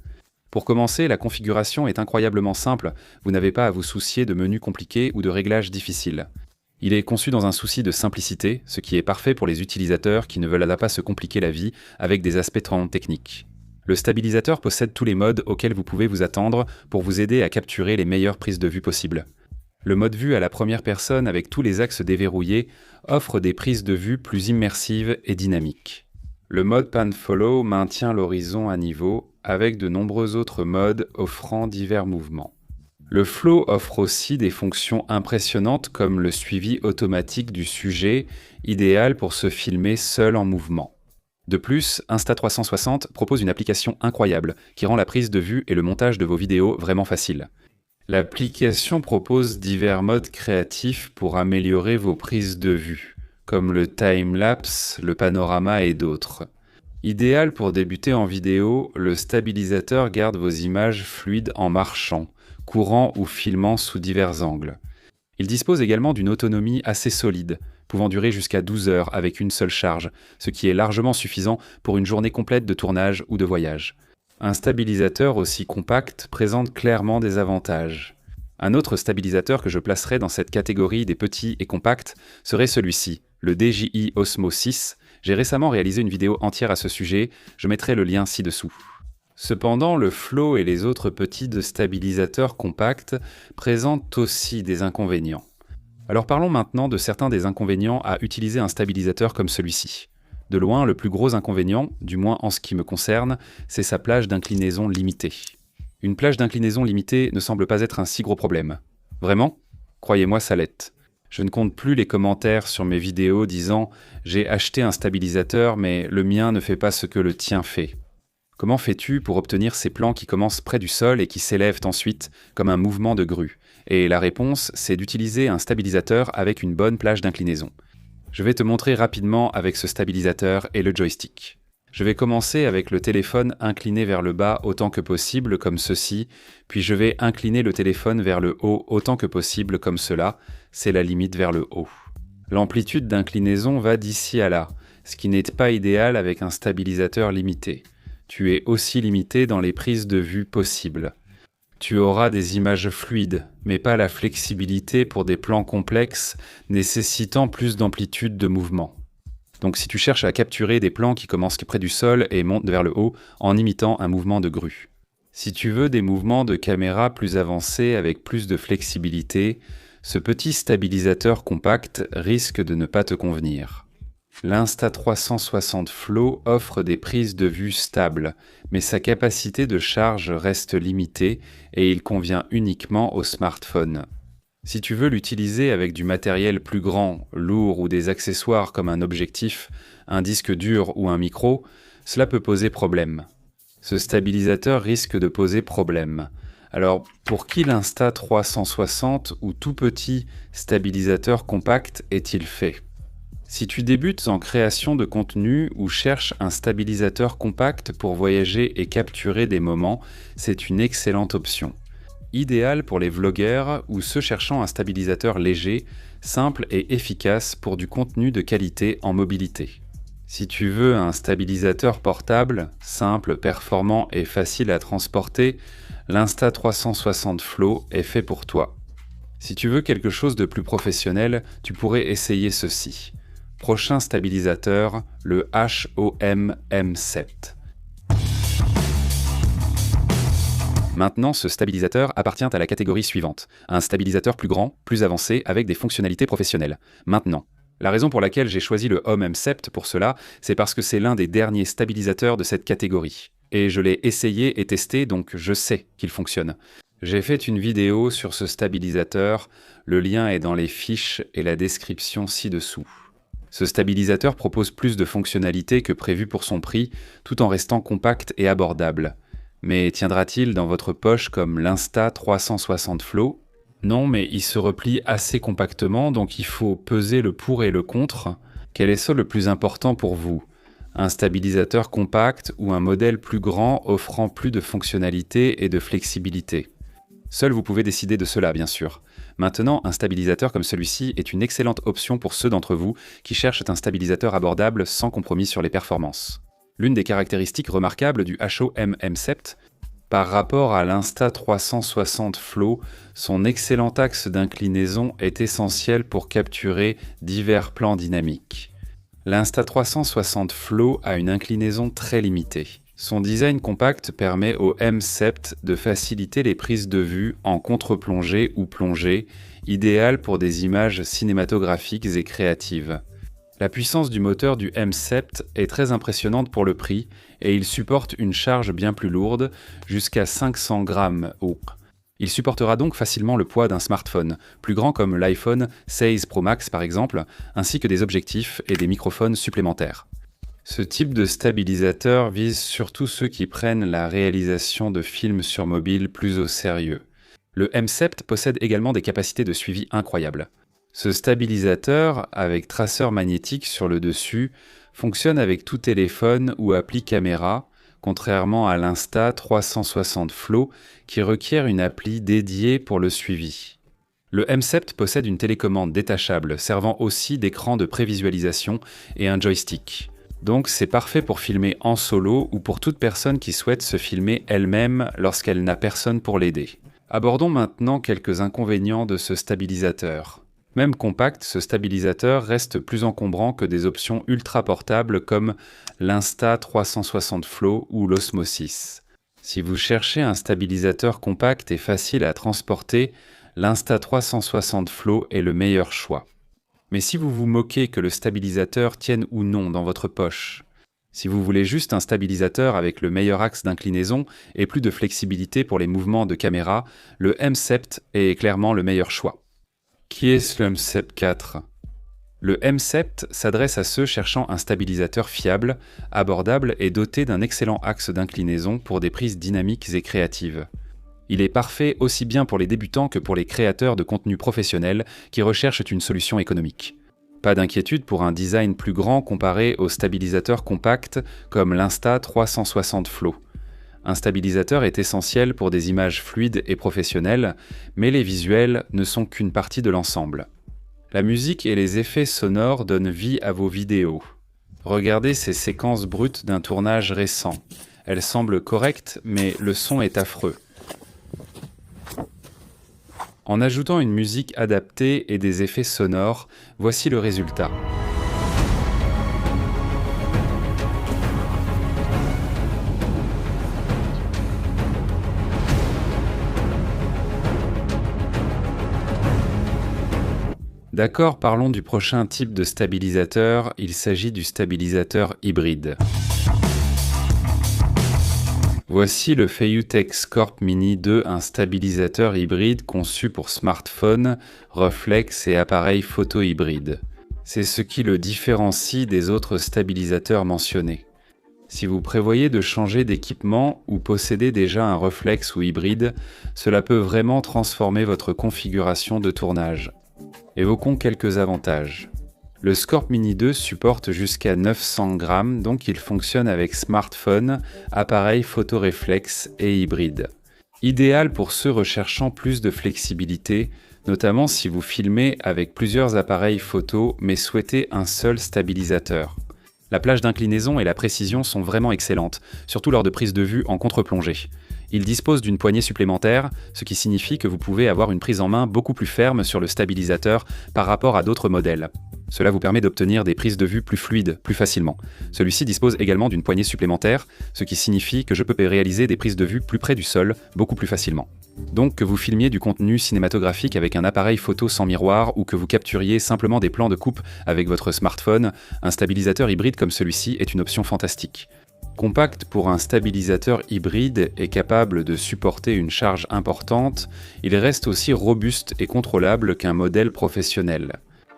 Pour commencer, la configuration est incroyablement simple, vous n'avez pas à vous soucier de menus compliqués ou de réglages difficiles. Il est conçu dans un souci de simplicité, ce qui est parfait pour les utilisateurs qui ne veulent pas se compliquer la vie avec des aspects trop techniques. Le stabilisateur possède tous les modes auxquels vous pouvez vous attendre pour vous aider à capturer les meilleures prises de vue possibles. Le mode vue à la première personne avec tous les axes déverrouillés offre des prises de vue plus immersives et dynamiques. Le mode Pan Follow maintient l'horizon à niveau avec de nombreux autres modes offrant divers mouvements. Le Flow offre aussi des fonctions impressionnantes comme le suivi automatique du sujet, idéal pour se filmer seul en mouvement. De plus, Insta360 propose une application incroyable qui rend la prise de vue et le montage de vos vidéos vraiment faciles. L'application propose divers modes créatifs pour améliorer vos prises de vue, comme le time-lapse, le panorama et d'autres. Idéal pour débuter en vidéo, le stabilisateur garde vos images fluides en marchant, courant ou filmant sous divers angles. Il dispose également d'une autonomie assez solide, pouvant durer jusqu'à 12 heures avec une seule charge, ce qui est largement suffisant pour une journée complète de tournage ou de voyage. Un stabilisateur aussi compact présente clairement des avantages. Un autre stabilisateur que je placerais dans cette catégorie des petits et compacts serait celui-ci, le DJI Osmo 6. J'ai récemment réalisé une vidéo entière à ce sujet, je mettrai le lien ci-dessous. Cependant, le Flow et les autres petits stabilisateurs compacts présentent aussi des inconvénients. Alors parlons maintenant de certains des inconvénients à utiliser un stabilisateur comme celui-ci. De loin, le plus gros inconvénient, du moins en ce qui me concerne, c'est sa plage d'inclinaison limitée. Une plage d'inclinaison limitée ne semble pas être un si gros problème. Vraiment ? Croyez-moi, ça l'est. Je ne compte plus les commentaires sur mes vidéos disant « J'ai acheté un stabilisateur, mais le mien ne fait pas ce que le tien fait ». Comment fais-tu pour obtenir ces plans qui commencent près du sol et qui s'élèvent ensuite comme un mouvement de grue ? Et la réponse, c'est d'utiliser un stabilisateur avec une bonne plage d'inclinaison. Je vais te montrer rapidement avec ce stabilisateur et le joystick. Je vais commencer avec le téléphone incliné vers le bas autant que possible, comme ceci, puis je vais incliner le téléphone vers le haut autant que possible, comme cela, c'est la limite vers le haut. L'amplitude d'inclinaison va d'ici à là, ce qui n'est pas idéal avec un stabilisateur limité. Tu es aussi limité dans les prises de vue possibles. Tu auras des images fluides, mais pas la flexibilité pour des plans complexes nécessitant plus d'amplitude de mouvement. Donc si tu cherches à capturer des plans qui commencent près du sol et montent vers le haut en imitant un mouvement de grue. Si tu veux des mouvements de caméra plus avancés avec plus de flexibilité, ce petit stabilisateur compact risque de ne pas te convenir. L'Insta360 Flow offre des prises de vue stables, mais sa capacité de charge reste limitée et il convient uniquement aux smartphones. Si tu veux l'utiliser avec du matériel plus grand, lourd ou des accessoires comme un objectif, un disque dur ou un micro, cela peut poser problème. Ce stabilisateur risque de poser problème. Alors, pour qui l'Insta360 ou tout petit stabilisateur compact est-il fait ? Si tu débutes en création de contenu ou cherches un stabilisateur compact pour voyager et capturer des moments, c'est une excellente option. Idéal pour les vlogueurs ou ceux cherchant un stabilisateur léger, simple et efficace pour du contenu de qualité en mobilité. Si tu veux un stabilisateur portable, simple, performant et facile à transporter, l'Insta360 Flow est fait pour toi. Si tu veux quelque chose de plus professionnel, tu pourrais essayer ceci. Prochain stabilisateur, le HOM M7. Maintenant, ce stabilisateur appartient à la catégorie suivante, un stabilisateur plus grand, plus avancé, avec des fonctionnalités professionnelles. Maintenant, la raison pour laquelle j'ai choisi le HOM M7 pour cela, c'est parce que c'est l'un des derniers stabilisateurs de cette catégorie. Et je l'ai essayé et testé, donc je sais qu'il fonctionne. J'ai fait une vidéo sur ce stabilisateur, le lien est dans les fiches et la description ci-dessous. Ce stabilisateur propose plus de fonctionnalités que prévu pour son prix, tout en restant compact et abordable. Mais tiendra-t-il dans votre poche comme l'Insta360 Flow ? Non, mais il se replie assez compactement, donc il faut peser le pour et le contre. Quel est ça le plus important pour vous ? Un stabilisateur compact ou un modèle plus grand offrant plus de fonctionnalités et de flexibilité ? Seul vous pouvez décider de cela, bien sûr. Maintenant, un stabilisateur comme celui-ci est une excellente option pour ceux d'entre vous qui cherchent un stabilisateur abordable sans compromis sur les performances. L'une des caractéristiques remarquables du HOM M7, par rapport à l'Insta360 Flow, son excellent axe d'inclinaison est essentiel pour capturer divers plans dynamiques. L'Insta360 Flow a une inclinaison très limitée. Son design compact permet au M7 de faciliter les prises de vue en contre-plongée ou plongée, idéal pour des images cinématographiques et créatives. La puissance du moteur du M7 est très impressionnante pour le prix et il supporte une charge bien plus lourde, jusqu'à 500 grammes. Il supportera donc facilement le poids d'un smartphone, plus grand comme l'iPhone 16 Pro Max par exemple, ainsi que des objectifs et des microphones supplémentaires. Ce type de stabilisateur vise surtout ceux qui prennent la réalisation de films sur mobile plus au sérieux. Le M7 possède également des capacités de suivi incroyables. Ce stabilisateur, avec traceur magnétique sur le dessus, fonctionne avec tout téléphone ou appli caméra, contrairement à l'Insta360 Flow qui requiert une appli dédiée pour le suivi. Le M7 possède une télécommande détachable servant aussi d'écran de prévisualisation et un joystick. Donc c'est parfait pour filmer en solo ou pour toute personne qui souhaite se filmer elle-même lorsqu'elle n'a personne pour l'aider. Abordons maintenant quelques inconvénients de ce stabilisateur. Même compact, ce stabilisateur reste plus encombrant que des options ultra portables comme l'Insta360 Flow ou l'Osmosis. Si vous cherchez un stabilisateur compact et facile à transporter, l'Insta360 Flow est le meilleur choix. Mais si vous vous moquez que le stabilisateur tienne ou non dans votre poche, si vous voulez juste un stabilisateur avec le meilleur axe d'inclinaison et plus de flexibilité pour les mouvements de caméra, le M7 est clairement le meilleur choix. Qui est le M7 IV ? Le M7 s'adresse à ceux cherchant un stabilisateur fiable, abordable et doté d'un excellent axe d'inclinaison pour des prises dynamiques et créatives. Il est parfait aussi bien pour les débutants que pour les créateurs de contenu professionnels qui recherchent une solution économique. Pas d'inquiétude pour un design plus grand comparé aux stabilisateurs compacts comme l'Insta360 Flow. Un stabilisateur est essentiel pour des images fluides et professionnelles, mais les visuels ne sont qu'une partie de l'ensemble. La musique et les effets sonores donnent vie à vos vidéos. Regardez ces séquences brutes d'un tournage récent. Elles semblent correctes, mais le son est affreux. En ajoutant une musique adaptée et des effets sonores, voici le résultat. D'accord, parlons du prochain type de stabilisateur, il s'agit du stabilisateur hybride. Voici le Feiyutech Scorp Mini 2, un stabilisateur hybride conçu pour smartphone, reflex et appareil photo hybride. C'est ce qui le différencie des autres stabilisateurs mentionnés. Si vous prévoyez de changer d'équipement ou possédez déjà un reflex ou hybride, cela peut vraiment transformer votre configuration de tournage. Évoquons quelques avantages. Le Scorp Mini 2 supporte jusqu'à 900 grammes, donc il fonctionne avec smartphone, appareil photo réflexe et hybride. Idéal pour ceux recherchant plus de flexibilité, notamment si vous filmez avec plusieurs appareils photo mais souhaitez un seul stabilisateur. La plage d'inclinaison et la précision sont vraiment excellentes, surtout lors de prises de vue en contre-plongée. Il dispose d'une poignée supplémentaire, ce qui signifie que vous pouvez avoir une prise en main beaucoup plus ferme sur le stabilisateur par rapport à d'autres modèles. Cela vous permet d'obtenir des prises de vue plus fluides, plus facilement. Celui-ci dispose également d'une poignée supplémentaire, ce qui signifie que je peux réaliser des prises de vue plus près du sol, beaucoup plus facilement. Donc que vous filmiez du contenu cinématographique avec un appareil photo sans miroir ou que vous capturiez simplement des plans de coupe avec votre smartphone, un stabilisateur hybride comme celui-ci est une option fantastique. Compact pour un stabilisateur hybride et capable de supporter une charge importante, il reste aussi robuste et contrôlable qu'un modèle professionnel.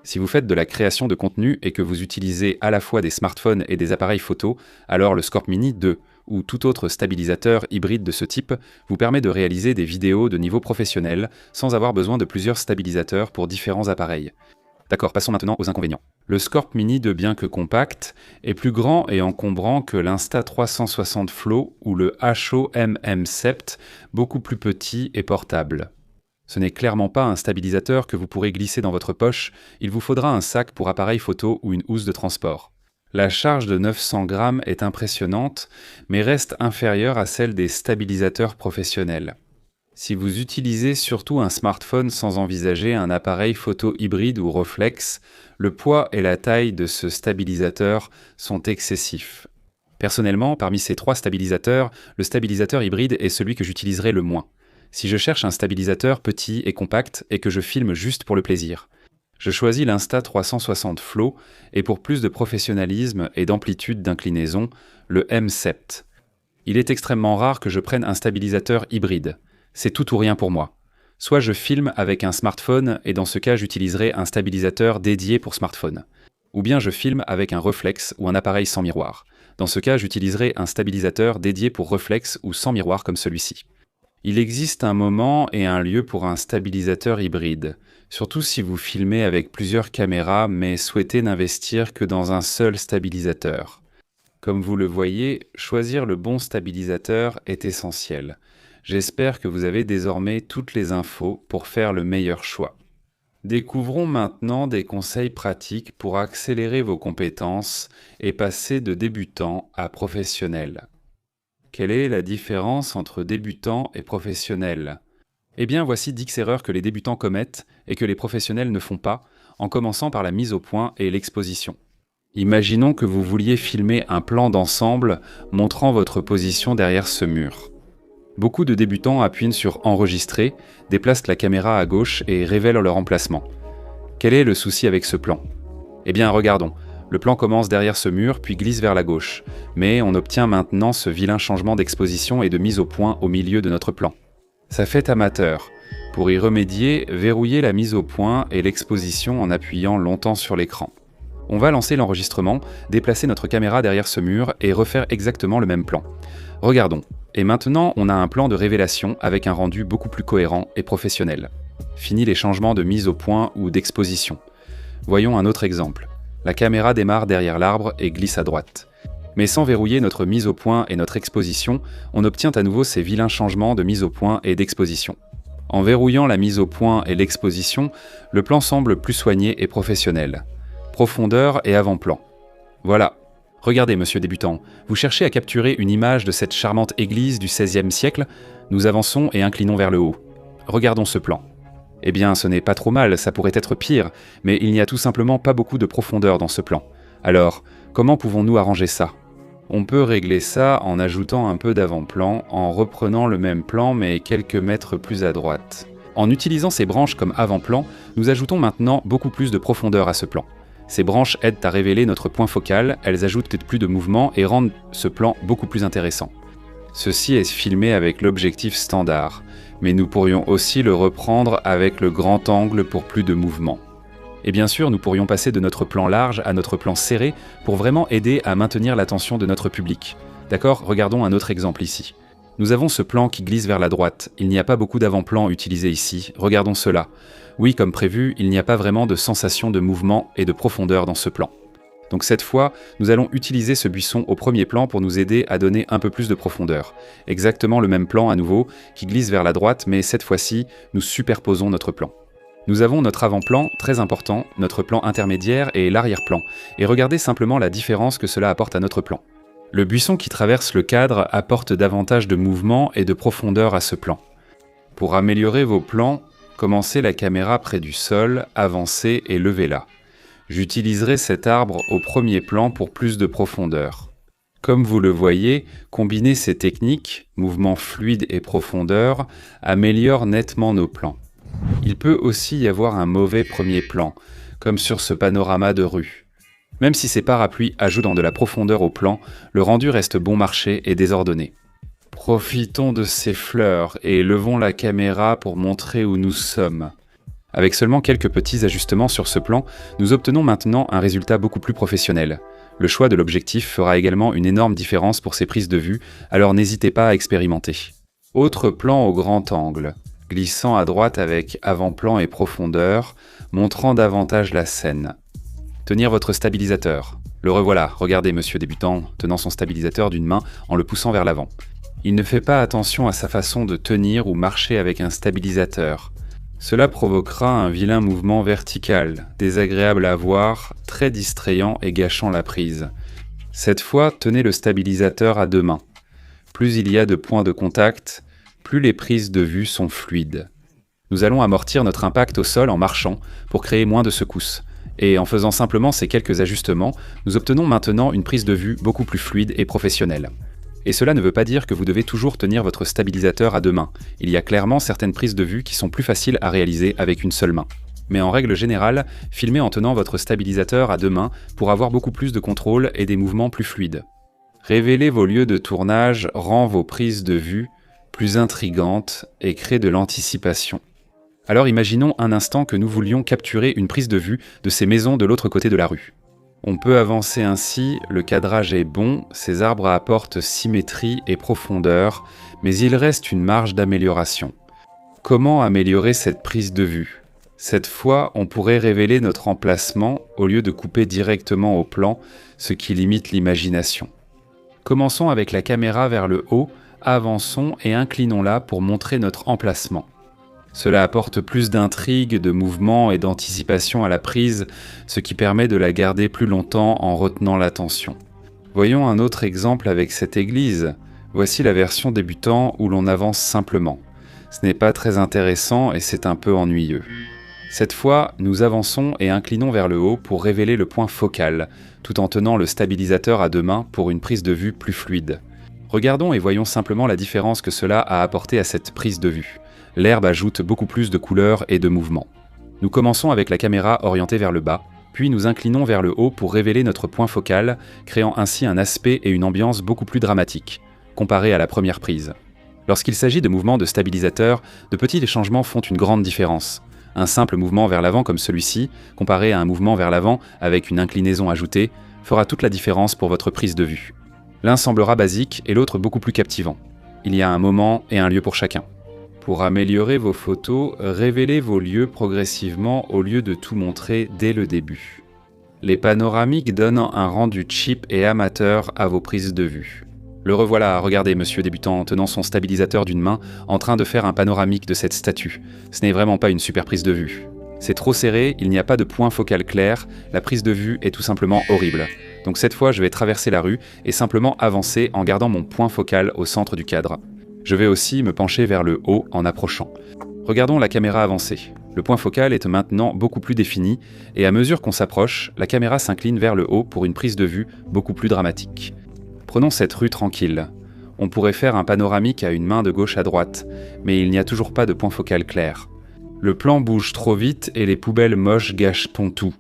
Si vous faites de la création de contenu et que vous utilisez à la fois des smartphones et des appareils photo, alors le Scorp Mini 2 ou tout autre stabilisateur hybride de ce type vous permet de réaliser des vidéos de niveau professionnel sans avoir besoin de plusieurs stabilisateurs pour différents appareils. D'accord, passons maintenant aux inconvénients. Le Scorp Mini 2, bien que compact, est plus grand et encombrant que l'Insta360 Flow ou le HO MM7, beaucoup plus petit et portable. Ce n'est clairement pas un stabilisateur que vous pourrez glisser dans votre poche, il vous faudra un sac pour appareil photo ou une housse de transport. La charge de 900 grammes est impressionnante, mais reste inférieure à celle des stabilisateurs professionnels. Si vous utilisez surtout un smartphone sans envisager un appareil photo hybride ou reflex, le poids et la taille de ce stabilisateur sont excessifs. Personnellement, parmi ces trois stabilisateurs, le stabilisateur hybride est celui que j'utiliserai le moins. Si je cherche un stabilisateur petit et compact et que je filme juste pour le plaisir, je choisis l'Insta360 Flow et pour plus de professionnalisme et d'amplitude d'inclinaison, le M7. Il est extrêmement rare que je prenne un stabilisateur hybride. C'est tout ou rien pour moi. Soit je filme avec un smartphone et dans ce cas j'utiliserai un stabilisateur dédié pour smartphone. Ou bien je filme avec un reflex ou un appareil sans miroir. Dans ce cas j'utiliserai un stabilisateur dédié pour reflex ou sans miroir comme celui-ci. Il existe un moment et un lieu pour un stabilisateur hybride, surtout si vous filmez avec plusieurs caméras mais souhaitez n'investir que dans un seul stabilisateur. Comme vous le voyez, choisir le bon stabilisateur est essentiel. J'espère que vous avez désormais toutes les infos pour faire le meilleur choix. Découvrons maintenant des conseils pratiques pour accélérer vos compétences et passer de débutant à professionnel. Quelle est la différence entre débutant et professionnel ? Eh bien, voici 10 erreurs que les débutants commettent et que les professionnels ne font pas, en commençant par la mise au point et l'exposition. Imaginons que vous vouliez filmer un plan d'ensemble montrant votre position derrière ce mur. Beaucoup de débutants appuient sur « Enregistrer », déplacent la caméra à gauche et révèlent leur emplacement. Quel est le souci avec ce plan ? Eh bien, regardons. Le plan commence derrière ce mur, puis glisse vers la gauche. Mais on obtient maintenant ce vilain changement d'exposition et de mise au point au milieu de notre plan. Ça fait amateur. Pour y remédier, verrouillez la mise au point et l'exposition en appuyant longtemps sur l'écran. On va lancer l'enregistrement, déplacer notre caméra derrière ce mur et refaire exactement le même plan. Regardons. Et maintenant, on a un plan de révélation avec un rendu beaucoup plus cohérent et professionnel. Fini les changements de mise au point ou d'exposition. Voyons un autre exemple. La caméra démarre derrière l'arbre et glisse à droite. Mais sans verrouiller notre mise au point et notre exposition, on obtient à nouveau ces vilains changements de mise au point et d'exposition. En verrouillant la mise au point et l'exposition, le plan semble plus soigné et professionnel. Profondeur et avant-plan. Voilà. Regardez, monsieur débutant, vous cherchez à capturer une image de cette charmante église du XVIe siècle. Nous avançons et inclinons vers le haut. Regardons ce plan. Eh bien, ce n'est pas trop mal, ça pourrait être pire, mais il n'y a tout simplement pas beaucoup de profondeur dans ce plan. Alors, comment pouvons-nous arranger ça ? On peut régler ça en ajoutant un peu d'avant-plan, en reprenant le même plan mais quelques mètres plus à droite. En utilisant ces branches comme avant-plan, nous ajoutons maintenant beaucoup plus de profondeur à ce plan. Ces branches aident à révéler notre point focal, elles ajoutent plus de mouvement et rendent ce plan beaucoup plus intéressant. Ceci est filmé avec l'objectif standard, mais nous pourrions aussi le reprendre avec le grand angle pour plus de mouvement. Et bien sûr, nous pourrions passer de notre plan large à notre plan serré pour vraiment aider à maintenir l'attention de notre public. D'accord ? Regardons un autre exemple ici. Nous avons ce plan qui glisse vers la droite. Il n'y a pas beaucoup d'avant-plan utilisé ici. Regardons cela. Oui, comme prévu, il n'y a pas vraiment de sensation de mouvement et de profondeur dans ce plan. Donc cette fois, nous allons utiliser ce buisson au premier plan pour nous aider à donner un peu plus de profondeur. Exactement le même plan à nouveau, qui glisse vers la droite, mais cette fois-ci, nous superposons notre plan. Nous avons notre avant-plan, très important, notre plan intermédiaire et l'arrière-plan, et regardez simplement la différence que cela apporte à notre plan. Le buisson qui traverse le cadre apporte davantage de mouvement et de profondeur à ce plan. Pour améliorer vos plans, commencez la caméra près du sol, avancez et levez-la. J'utiliserai cet arbre au premier plan pour plus de profondeur. Comme vous le voyez, combiner ces techniques, mouvement fluide et profondeur, améliore nettement nos plans. Il peut aussi y avoir un mauvais premier plan, comme sur ce panorama de rue. Même si ces parapluies ajoutent de la profondeur au plan, le rendu reste bon marché et désordonné. Profitons de ces fleurs et levons la caméra pour montrer où nous sommes. Avec seulement quelques petits ajustements sur ce plan, nous obtenons maintenant un résultat beaucoup plus professionnel. Le choix de l'objectif fera également une énorme différence pour ces prises de vue, alors n'hésitez pas à expérimenter. Autre plan au grand angle. Glissant à droite avec avant-plan et profondeur, montrant davantage la scène. Tenir votre stabilisateur. Le revoilà, regardez monsieur débutant, tenant son stabilisateur d'une main en le poussant vers l'avant. Il ne fait pas attention à sa façon de tenir ou marcher avec un stabilisateur. Cela provoquera un vilain mouvement vertical, désagréable à voir, très distrayant et gâchant la prise. Cette fois, tenez le stabilisateur à deux mains. Plus il y a de points de contact, plus les prises de vue sont fluides. Nous allons amortir notre impact au sol en marchant pour créer moins de secousses. Et en faisant simplement ces quelques ajustements, nous obtenons maintenant une prise de vue beaucoup plus fluide et professionnelle. Et cela ne veut pas dire que vous devez toujours tenir votre stabilisateur à deux mains. Il y a clairement certaines prises de vue qui sont plus faciles à réaliser avec une seule main. Mais en règle générale, filmez en tenant votre stabilisateur à deux mains pour avoir beaucoup plus de contrôle et des mouvements plus fluides. Révéler vos lieux de tournage rend vos prises de vue plus intrigantes et crée de l'anticipation. Alors imaginons un instant que nous voulions capturer une prise de vue de ces maisons de l'autre côté de la rue. On peut avancer ainsi, le cadrage est bon, ces arbres apportent symétrie et profondeur, mais il reste une marge d'amélioration. Comment améliorer cette prise de vue ? Cette fois, on pourrait révéler notre emplacement au lieu de couper directement au plan, ce qui limite l'imagination. Commençons avec la caméra vers le haut, avançons et inclinons-la pour montrer notre emplacement. Cela apporte plus d'intrigue, de mouvement et d'anticipation à la prise, ce qui permet de la garder plus longtemps en retenant l'attention. Voyons un autre exemple avec cette église. Voici la version débutant où l'on avance simplement. Ce n'est pas très intéressant et c'est un peu ennuyeux. Cette fois, nous avançons et inclinons vers le haut pour révéler le point focal, tout en tenant le stabilisateur à deux mains pour une prise de vue plus fluide. Regardons et voyons simplement la différence que cela a apporté à cette prise de vue. L'herbe ajoute beaucoup plus de couleurs et de mouvements. Nous commençons avec la caméra orientée vers le bas, puis nous inclinons vers le haut pour révéler notre point focal, créant ainsi un aspect et une ambiance beaucoup plus dramatiques, comparé à la première prise. Lorsqu'il s'agit de mouvements de stabilisateur, de petits changements font une grande différence. Un simple mouvement vers l'avant comme celui-ci, comparé à un mouvement vers l'avant avec une inclinaison ajoutée, fera toute la différence pour votre prise de vue. L'un semblera basique et l'autre beaucoup plus captivant. Il y a un moment et un lieu pour chacun. Pour améliorer vos photos, révélez vos lieux progressivement au lieu de tout montrer dès le début. Les panoramiques donnent un rendu cheap et amateur à vos prises de vue. Le revoilà, regardez monsieur débutant tenant son stabilisateur d'une main en train de faire un panoramique de cette statue. Ce n'est vraiment pas une super prise de vue. C'est trop serré, il n'y a pas de point focal clair, la prise de vue est tout simplement horrible. Donc cette fois je vais traverser la rue et simplement avancer en gardant mon point focal au centre du cadre. Je vais aussi me pencher vers le haut en approchant. Regardons la caméra avancer. Le point focal est maintenant beaucoup plus défini et à mesure qu'on s'approche, la caméra s'incline vers le haut pour une prise de vue beaucoup plus dramatique. Prenons cette rue tranquille. On pourrait faire un panoramique à une main de gauche à droite, mais il n'y a toujours pas de point focal clair. Le plan bouge trop vite et les poubelles moches gâchent tout.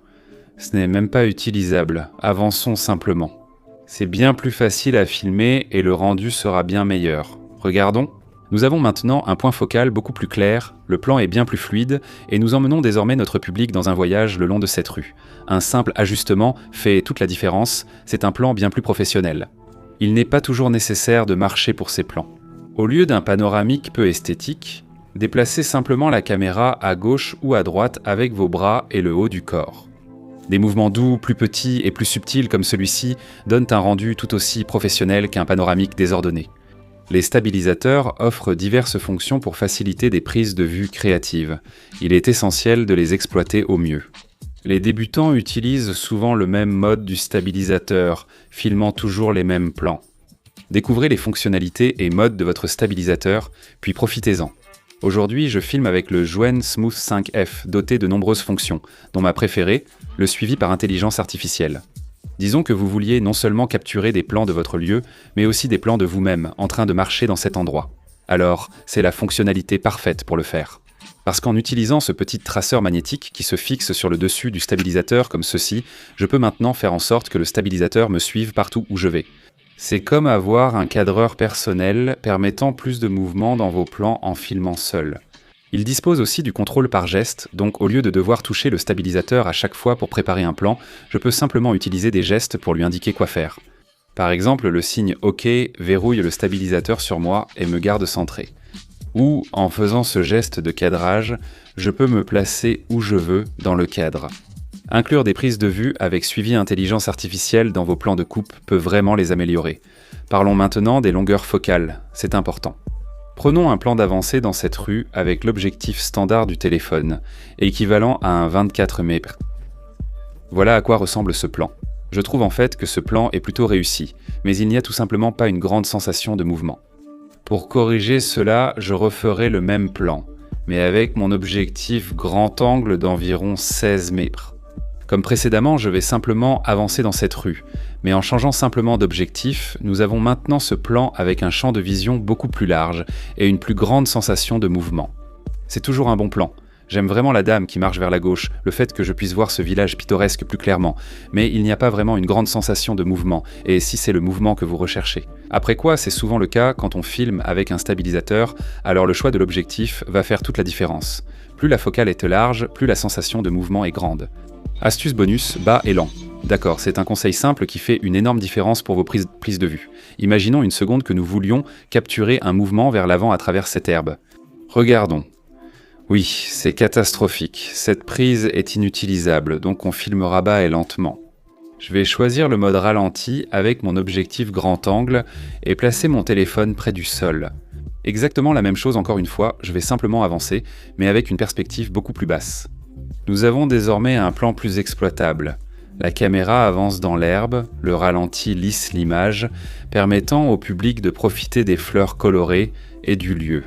Ce n'est même pas utilisable, avançons simplement. C'est bien plus facile à filmer et le rendu sera bien meilleur. Regardons. Nous avons maintenant un point focal beaucoup plus clair, le plan est bien plus fluide et nous emmenons désormais notre public dans un voyage le long de cette rue. Un simple ajustement fait toute la différence, c'est un plan bien plus professionnel. Il n'est pas toujours nécessaire de marcher pour ces plans. Au lieu d'un panoramique peu esthétique, déplacez simplement la caméra à gauche ou à droite avec vos bras et le haut du corps. Des mouvements doux, plus petits et plus subtils comme celui-ci donnent un rendu tout aussi professionnel qu'un panoramique désordonné. Les stabilisateurs offrent diverses fonctions pour faciliter des prises de vue créatives. Il est essentiel de les exploiter au mieux. Les débutants utilisent souvent le même mode du stabilisateur, filmant toujours les mêmes plans. Découvrez les fonctionnalités et modes de votre stabilisateur, puis profitez-en. Aujourd'hui, je filme avec le Zhwen Smooth 5F, doté de nombreuses fonctions, dont ma préférée, le suivi par intelligence artificielle. Disons que vous vouliez non seulement capturer des plans de votre lieu, mais aussi des plans de vous-même, en train de marcher dans cet endroit. Alors, c'est la fonctionnalité parfaite pour le faire. Parce qu'en utilisant ce petit traceur magnétique qui se fixe sur le dessus du stabilisateur comme ceci, je peux maintenant faire en sorte que le stabilisateur me suive partout où je vais. C'est comme avoir un cadreur personnel permettant plus de mouvement dans vos plans en filmant seul. Il dispose aussi du contrôle par geste, donc au lieu de devoir toucher le stabilisateur à chaque fois pour préparer un plan, je peux simplement utiliser des gestes pour lui indiquer quoi faire. Par exemple, le signe OK verrouille le stabilisateur sur moi et me garde centré. Ou, en faisant ce geste de cadrage, je peux me placer où je veux dans le cadre. Inclure des prises de vue avec suivi intelligence artificielle dans vos plans de coupe peut vraiment les améliorer. Parlons maintenant des longueurs focales, c'est important. Prenons un plan d'avancée dans cette rue avec l'objectif standard du téléphone, équivalent à un 24 mm. Voilà à quoi ressemble ce plan. Je trouve en fait que ce plan est plutôt réussi, mais il n'y a tout simplement pas une grande sensation de mouvement. Pour corriger cela, je referai le même plan, mais avec mon objectif grand angle d'environ 16 mètres. Comme précédemment, je vais simplement avancer dans cette rue, mais en changeant simplement d'objectif, nous avons maintenant ce plan avec un champ de vision beaucoup plus large et une plus grande sensation de mouvement. C'est toujours un bon plan. J'aime vraiment la dame qui marche vers la gauche, le fait que je puisse voir ce village pittoresque plus clairement, mais il n'y a pas vraiment une grande sensation de mouvement, et si c'est le mouvement que vous recherchez. Après quoi, c'est souvent le cas quand on filme avec un stabilisateur, alors le choix de l'objectif va faire toute la différence. Plus la focale est large, plus la sensation de mouvement est grande. Astuce bonus, bas et lent. D'accord, c'est un conseil simple qui fait une énorme différence pour vos prises de vue. Imaginons une seconde que nous voulions capturer un mouvement vers l'avant à travers cette herbe. Regardons. Oui, c'est catastrophique. Cette prise est inutilisable, donc on filmera bas et lentement. Je vais choisir le mode ralenti avec mon objectif grand angle et placer mon téléphone près du sol. Exactement la même chose encore une fois, je vais simplement avancer, mais avec une perspective beaucoup plus basse. Nous avons désormais un plan plus exploitable. La caméra avance dans l'herbe, le ralenti lisse l'image, permettant au public de profiter des fleurs colorées et du lieu.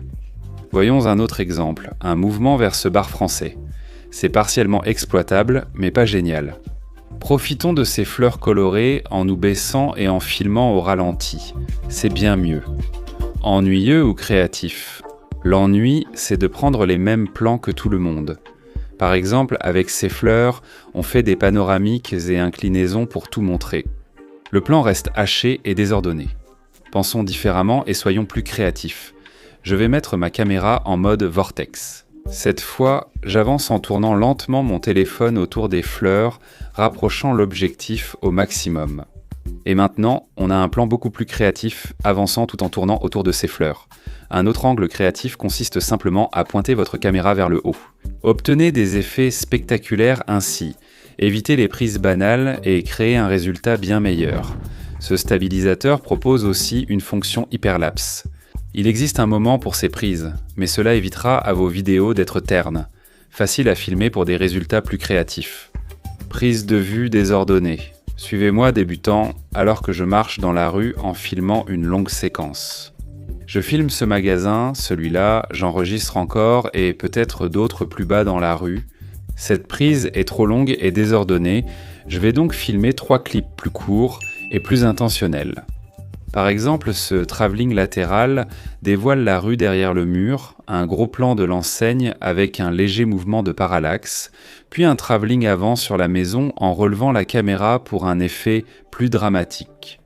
Voyons un autre exemple, un mouvement vers ce bar français. C'est partiellement exploitable, mais pas génial. Profitons de ces fleurs colorées en nous baissant et en filmant au ralenti. C'est bien mieux. Ennuyeux ou créatif? L'ennui, c'est de prendre les mêmes plans que tout le monde. Par exemple, avec ces fleurs, on fait des panoramiques et inclinaisons pour tout montrer. Le plan reste haché et désordonné. Pensons différemment et soyons plus créatifs. Je vais mettre ma caméra en mode vortex. Cette fois, j'avance en tournant lentement mon téléphone autour des fleurs, rapprochant l'objectif au maximum. Et maintenant, on a un plan beaucoup plus créatif, avançant tout en tournant autour de ces fleurs. Un autre angle créatif consiste simplement à pointer votre caméra vers le haut. Obtenez des effets spectaculaires ainsi. Évitez les prises banales et créez un résultat bien meilleur. Ce stabilisateur propose aussi une fonction hyperlapse. Il existe un moment pour ces prises, mais cela évitera à vos vidéos d'être ternes. Facile à filmer pour des résultats plus créatifs. Prise de vue désordonnée. Suivez-moi débutant alors que je marche dans la rue en filmant une longue séquence. Je filme ce magasin, celui-là, j'enregistre encore et peut-être d'autres plus bas dans la rue. Cette prise est trop longue et désordonnée, je vais donc filmer 3 clips plus courts et plus intentionnels. Par exemple, ce travelling latéral dévoile la rue derrière le mur, un gros plan de l'enseigne avec un léger mouvement de parallaxe, puis un travelling avant sur la maison en relevant la caméra pour un effet plus dramatique.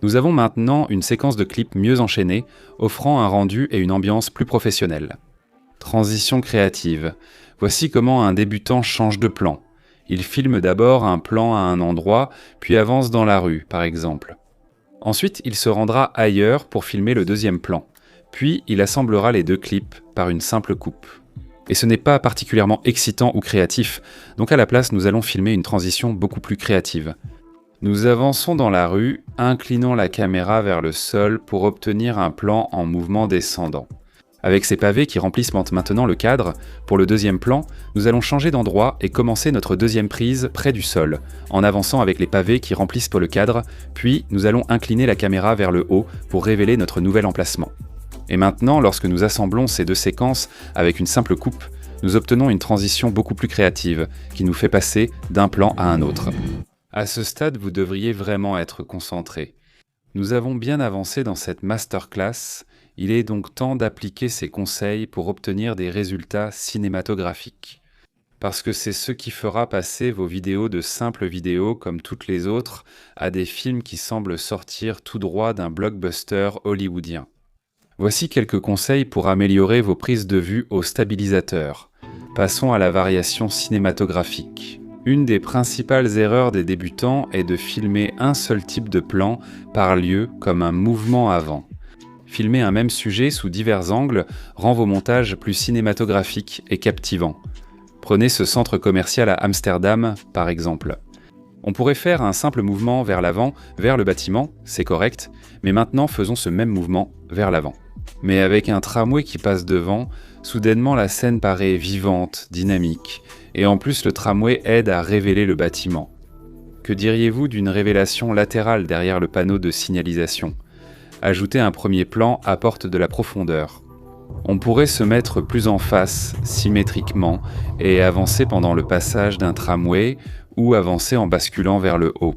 Nous avons maintenant une séquence de clips mieux enchaînée, offrant un rendu et une ambiance plus professionnelle. Transition créative. Voici comment un débutant change de plan. Il filme d'abord un plan à un endroit, puis avance dans la rue, par exemple. Ensuite, il se rendra ailleurs pour filmer le deuxième plan. Puis, il assemblera les 2 clips par une simple coupe. Et ce n'est pas particulièrement excitant ou créatif, donc à la place, nous allons filmer une transition beaucoup plus créative. Nous avançons dans la rue, inclinons la caméra vers le sol pour obtenir un plan en mouvement descendant. Avec ces pavés qui remplissent maintenant le cadre, pour le deuxième plan, nous allons changer d'endroit et commencer notre deuxième prise près du sol, en avançant avec les pavés qui remplissent pour le cadre, puis nous allons incliner la caméra vers le haut pour révéler notre nouvel emplacement. Et maintenant, lorsque nous assemblons ces 2 séquences avec une simple coupe, nous obtenons une transition beaucoup plus créative, qui nous fait passer d'un plan à un autre. À ce stade, vous devriez vraiment être concentré. Nous avons bien avancé dans cette masterclass. Il est donc temps d'appliquer ces conseils pour obtenir des résultats cinématographiques. Parce que c'est ce qui fera passer vos vidéos de simples vidéos comme toutes les autres à des films qui semblent sortir tout droit d'un blockbuster hollywoodien. Voici quelques conseils pour améliorer vos prises de vue au stabilisateur. Passons à la variation cinématographique. Une des principales erreurs des débutants est de filmer un seul type de plan par lieu comme un mouvement avant. Filmer un même sujet sous divers angles rend vos montages plus cinématographiques et captivants. Prenez ce centre commercial à Amsterdam, par exemple. On pourrait faire un simple mouvement vers l'avant, vers le bâtiment, c'est correct, mais maintenant faisons ce même mouvement vers l'avant. Mais avec un tramway qui passe devant, soudainement la scène paraît vivante, dynamique, et en plus le tramway aide à révéler le bâtiment. Que diriez-vous d'une révélation latérale derrière le panneau de signalisation ? Ajouter un premier plan apporte de la profondeur. On pourrait se mettre plus en face, symétriquement, et avancer pendant le passage d'un tramway ou avancer en basculant vers le haut.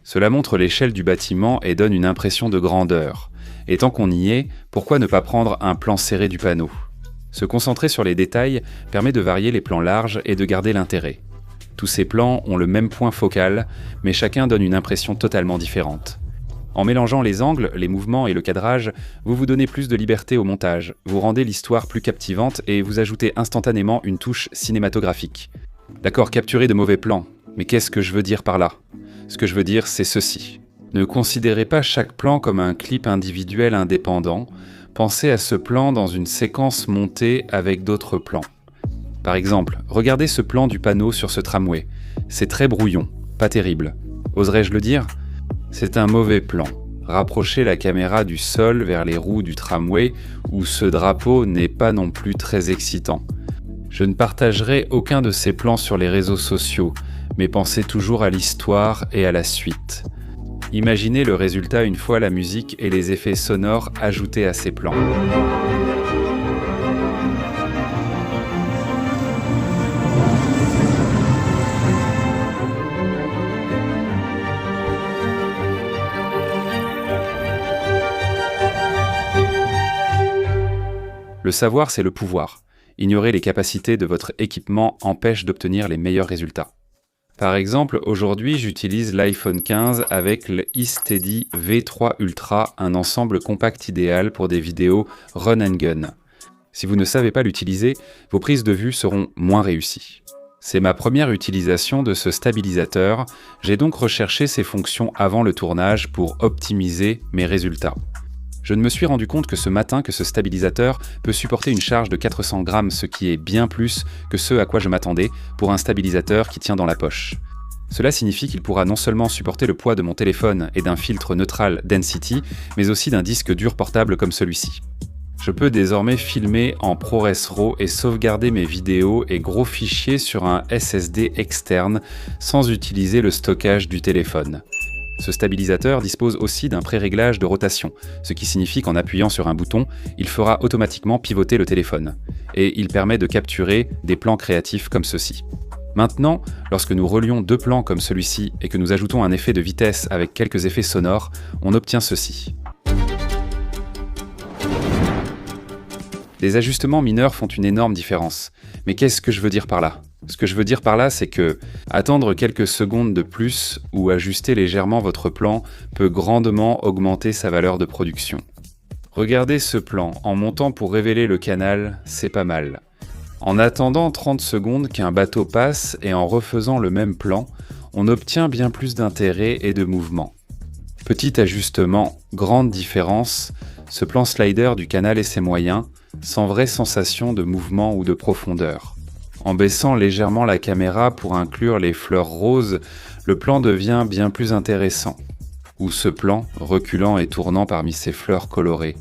Cela montre l'échelle du bâtiment et donne une impression de grandeur. Et tant qu'on y est, pourquoi ne pas prendre un plan serré du panneau ? Se concentrer sur les détails permet de varier les plans larges et de garder l'intérêt. Tous ces plans ont le même point focal, mais chacun donne une impression totalement différente. En mélangeant les angles, les mouvements et le cadrage, vous vous donnez plus de liberté au montage, vous rendez l'histoire plus captivante et vous ajoutez instantanément une touche cinématographique. D'accord, capturer de mauvais plans, mais qu'est-ce que je veux dire par là ? Ce que je veux dire, c'est ceci. Ne considérez pas chaque plan comme un clip individuel indépendant, pensez à ce plan dans une séquence montée avec d'autres plans. Par exemple, regardez ce plan du panneau sur ce tramway. C'est très brouillon, pas terrible. Oserais-je le dire ? C'est un mauvais plan. Rapprochez la caméra du sol vers les roues du tramway où ce drapeau n'est pas non plus très excitant. Je ne partagerai aucun de ces plans sur les réseaux sociaux, mais pensez toujours à l'histoire et à la suite. Imaginez le résultat une fois la musique et les effets sonores ajoutés à ces plans. Le savoir, c'est le pouvoir. Ignorer les capacités de votre équipement empêche d'obtenir les meilleurs résultats. Par exemple, aujourd'hui, j'utilise l'iPhone 15 avec le eSteady V3 Ultra, un ensemble compact idéal pour des vidéos run and gun. Si vous ne savez pas l'utiliser, vos prises de vue seront moins réussies. C'est ma première utilisation de ce stabilisateur, j'ai donc recherché ses fonctions avant le tournage pour optimiser mes résultats. Je ne me suis rendu compte que ce matin que ce stabilisateur peut supporter une charge de 400 grammes, ce qui est bien plus que ce à quoi je m'attendais pour un stabilisateur qui tient dans la poche. Cela signifie qu'il pourra non seulement supporter le poids de mon téléphone et d'un filtre neutral Density, mais aussi d'un disque dur portable comme celui-ci. Je peux désormais filmer en ProRes RAW et sauvegarder mes vidéos et gros fichiers sur un SSD externe sans utiliser le stockage du téléphone. Ce stabilisateur dispose aussi d'un pré-réglage de rotation, ce qui signifie qu'en appuyant sur un bouton, il fera automatiquement pivoter le téléphone. Et il permet de capturer des plans créatifs comme ceci. Maintenant, lorsque nous relions deux plans comme celui-ci et que nous ajoutons un effet de vitesse avec quelques effets sonores, on obtient ceci. Les ajustements mineurs font une énorme différence. Mais qu'est-ce que je veux dire par là ? Ce que je veux dire par là, c'est que attendre quelques secondes de plus ou ajuster légèrement votre plan peut grandement augmenter sa valeur de production. Regardez ce plan, en montant pour révéler le canal, c'est pas mal. En attendant 30 secondes qu'un bateau passe et en refaisant le même plan, on obtient bien plus d'intérêt et de mouvement. Petit ajustement, grande différence, ce plan slider du canal et ses moyens, sans vraie sensation de mouvement ou de profondeur. En baissant légèrement la caméra pour inclure les fleurs roses, le plan devient bien plus intéressant. Ou ce plan, reculant et tournant parmi ces fleurs colorées.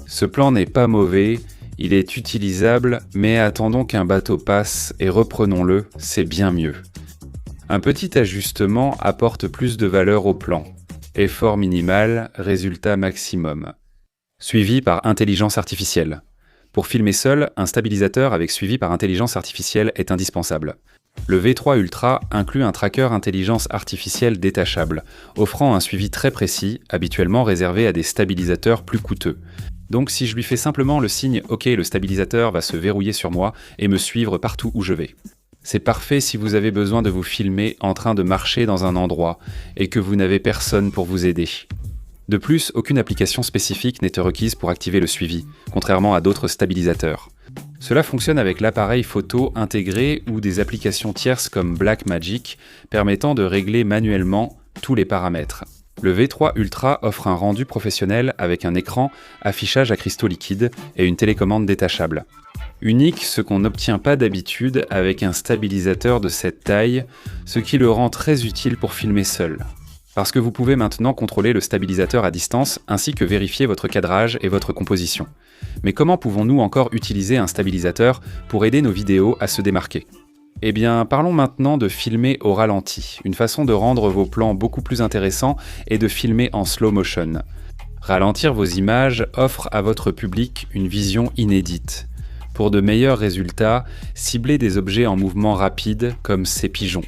Ce plan n'est pas mauvais, il est utilisable, mais attendons qu'un bateau passe et reprenons-le, c'est bien mieux. Un petit ajustement apporte plus de valeur au plan. Effort minimal, résultat maximum. Suivi par intelligence artificielle. Pour filmer seul, un stabilisateur avec suivi par intelligence artificielle est indispensable. Le V3 Ultra inclut un tracker intelligence artificielle détachable, offrant un suivi très précis, habituellement réservé à des stabilisateurs plus coûteux. Donc si je lui fais simplement le signe « OK, le stabilisateur va se verrouiller sur moi et me suivre partout où je vais ». C'est parfait si vous avez besoin de vous filmer en train de marcher dans un endroit et que vous n'avez personne pour vous aider. De plus, aucune application spécifique n'est requise pour activer le suivi, contrairement à d'autres stabilisateurs. Cela fonctionne avec l'appareil photo intégré ou des applications tierces comme Blackmagic permettant de régler manuellement tous les paramètres. Le V3 Ultra offre un rendu professionnel avec un écran, affichage à cristaux liquides et une télécommande détachable. Unique ce qu'on n'obtient pas d'habitude avec un stabilisateur de cette taille, ce qui le rend très utile pour filmer seul. Parce que vous pouvez maintenant contrôler le stabilisateur à distance ainsi que vérifier votre cadrage et votre composition. Mais comment pouvons-nous encore utiliser un stabilisateur pour aider nos vidéos à se démarquer ? Eh bien, parlons maintenant de filmer au ralenti, une façon de rendre vos plans beaucoup plus intéressants et de filmer en slow motion. Ralentir vos images offre à votre public une vision inédite. Pour de meilleurs résultats, ciblez des objets en mouvement rapide comme ces pigeons.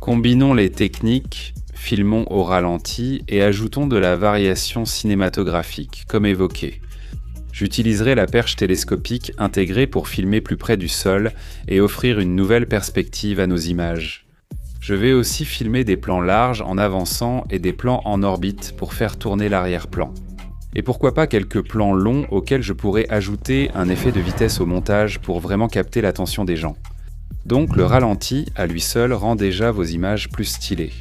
Combinons les techniques, filmons au ralenti et ajoutons de la variation cinématographique, comme évoqué. J'utiliserai la perche télescopique intégrée pour filmer plus près du sol et offrir une nouvelle perspective à nos images. Je vais aussi filmer des plans larges en avançant et des plans en orbite pour faire tourner l'arrière-plan. Et pourquoi pas quelques plans longs auxquels je pourrais ajouter un effet de vitesse au montage pour vraiment capter l'attention des gens. Donc le ralenti, à lui seul, rend déjà vos images plus stylées.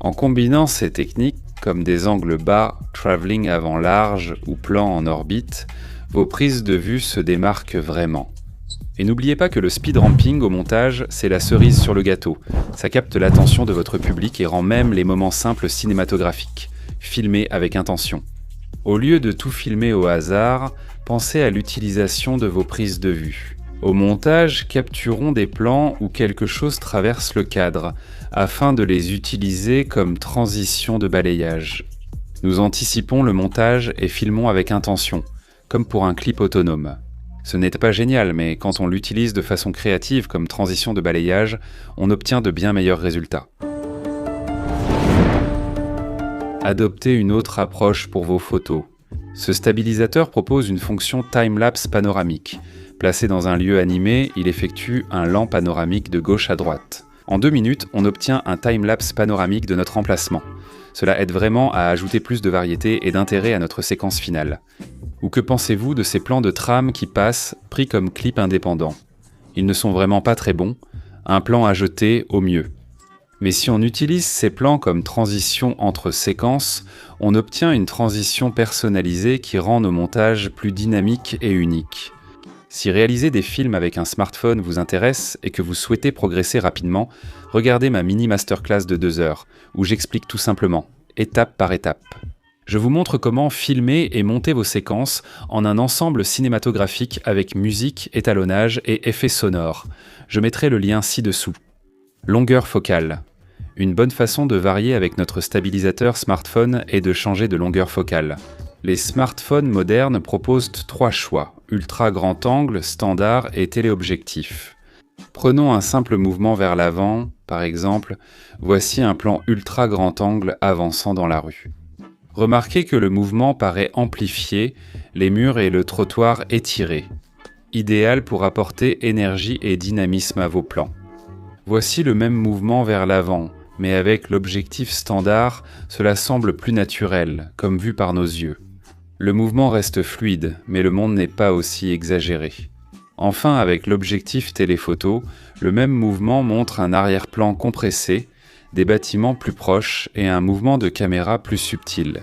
En combinant ces techniques, comme des angles bas, travelling avant large ou plan en orbite, vos prises de vue se démarquent vraiment. Et n'oubliez pas que le speed ramping au montage, c'est la cerise sur le gâteau. Ça capte l'attention de votre public et rend même les moments simples cinématographiques, filmés avec intention. Au lieu de tout filmer au hasard, pensez à l'utilisation de vos prises de vue. Au montage, capturons des plans où quelque chose traverse le cadre, afin de les utiliser comme transition de balayage. Nous anticipons le montage et filmons avec intention, comme pour un clip autonome. Ce n'est pas génial, mais quand on l'utilise de façon créative comme transition de balayage, on obtient de bien meilleurs résultats. Adoptez une autre approche pour vos photos. Ce stabilisateur propose une fonction time-lapse panoramique. Placé dans un lieu animé, il effectue un lent panoramique de gauche à droite. En 2 minutes, on obtient un time-lapse panoramique de notre emplacement. Cela aide vraiment à ajouter plus de variété et d'intérêt à notre séquence finale. Ou que pensez-vous de ces plans de tram qui passent, pris comme clip indépendant ? Ils ne sont vraiment pas très bons. un plan à jeter au mieux. Mais si on utilise ces plans comme transition entre séquences, on obtient une transition personnalisée qui rend nos montages plus dynamiques et uniques. Si réaliser des films avec un smartphone vous intéresse et que vous souhaitez progresser rapidement, regardez ma mini masterclass de 2 heures, où j'explique tout simplement, étape par étape. Je vous montre comment filmer et monter vos séquences en un ensemble cinématographique avec musique, étalonnage et effets sonores. Je mettrai le lien ci-dessous. Longueur focale. Une bonne façon de varier avec notre stabilisateur smartphone est de changer de longueur focale. Les smartphones modernes proposent 3 choix, ultra grand angle, standard et téléobjectif. Prenons un simple mouvement vers l'avant, par exemple, voici un plan ultra grand angle avançant dans la rue. Remarquez que le mouvement paraît amplifié, les murs et le trottoir étirés. Idéal pour apporter énergie et dynamisme à vos plans. Voici le même mouvement vers l'avant, mais avec l'objectif standard, cela semble plus naturel, comme vu par nos yeux. Le mouvement reste fluide, mais le monde n'est pas aussi exagéré. Enfin, avec l'objectif téléphoto, le même mouvement montre un arrière-plan compressé, des bâtiments plus proches et un mouvement de caméra plus subtil.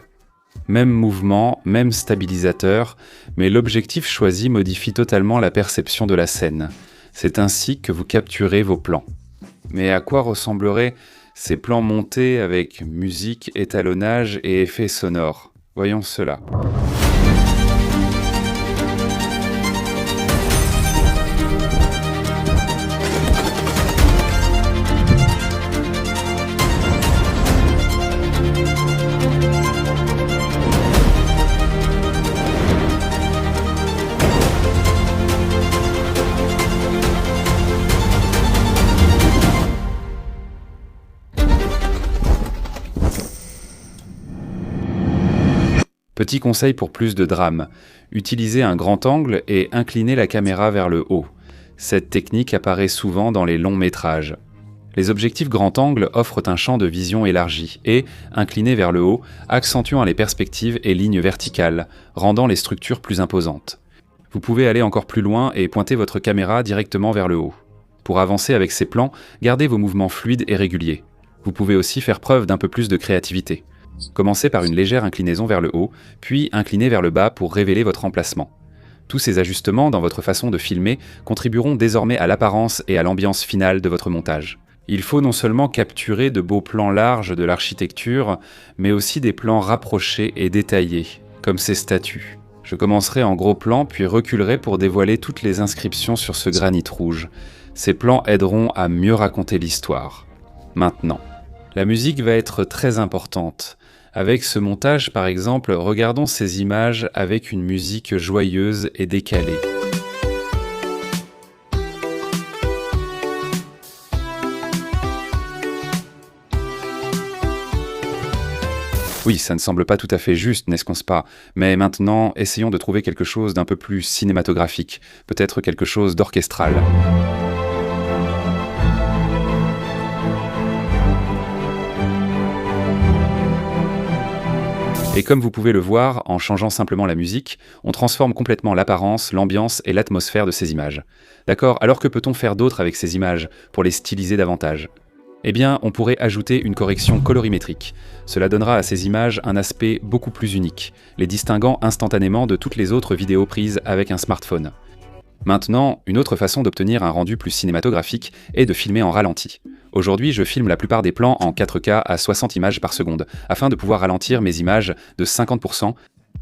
Même mouvement, même stabilisateur, mais l'objectif choisi modifie totalement la perception de la scène. C'est ainsi que vous capturez vos plans. Mais à quoi ressembleraient ces plans montés avec musique, étalonnage et effets sonores? Voyons cela. Petit conseil pour plus de drame, utilisez un grand angle et inclinez la caméra vers le haut. Cette technique apparaît souvent dans les longs métrages. Les objectifs grand angle offrent un champ de vision élargi et, inclinés vers le haut, accentuant les perspectives et lignes verticales, rendant les structures plus imposantes. Vous pouvez aller encore plus loin et pointer votre caméra directement vers le haut. Pour avancer avec ces plans, gardez vos mouvements fluides et réguliers. Vous pouvez aussi faire preuve d'un peu plus de créativité. Commencez par une légère inclinaison vers le haut, puis inclinez vers le bas pour révéler votre emplacement. Tous ces ajustements dans votre façon de filmer contribueront désormais à l'apparence et à l'ambiance finale de votre montage. Il faut non seulement capturer de beaux plans larges de l'architecture, mais aussi des plans rapprochés et détaillés, comme ces statues. Je commencerai en gros plan, puis reculerai pour dévoiler toutes les inscriptions sur ce granit rouge. Ces plans aideront à mieux raconter l'histoire. Maintenant, la musique va être très importante. Avec ce montage, par exemple, regardons ces images avec une musique joyeuse et décalée. Oui, ça ne semble pas tout à fait juste, n'est-ce pas? Mais maintenant, essayons de trouver quelque chose d'un peu plus cinématographique, peut-être quelque chose d'orchestral. Et comme vous pouvez le voir, en changeant simplement la musique, on transforme complètement l'apparence, l'ambiance et l'atmosphère de ces images. D'accord, alors que peut-on faire d'autre avec ces images, pour les styliser davantage? Eh bien, on pourrait ajouter une correction colorimétrique. Cela donnera à ces images un aspect beaucoup plus unique, les distinguant instantanément de toutes les autres vidéos prises avec un smartphone. Maintenant, une autre façon d'obtenir un rendu plus cinématographique est de filmer en ralenti. Aujourd'hui, je filme la plupart des plans en 4K à 60 images par seconde, afin de pouvoir ralentir mes images de 50%.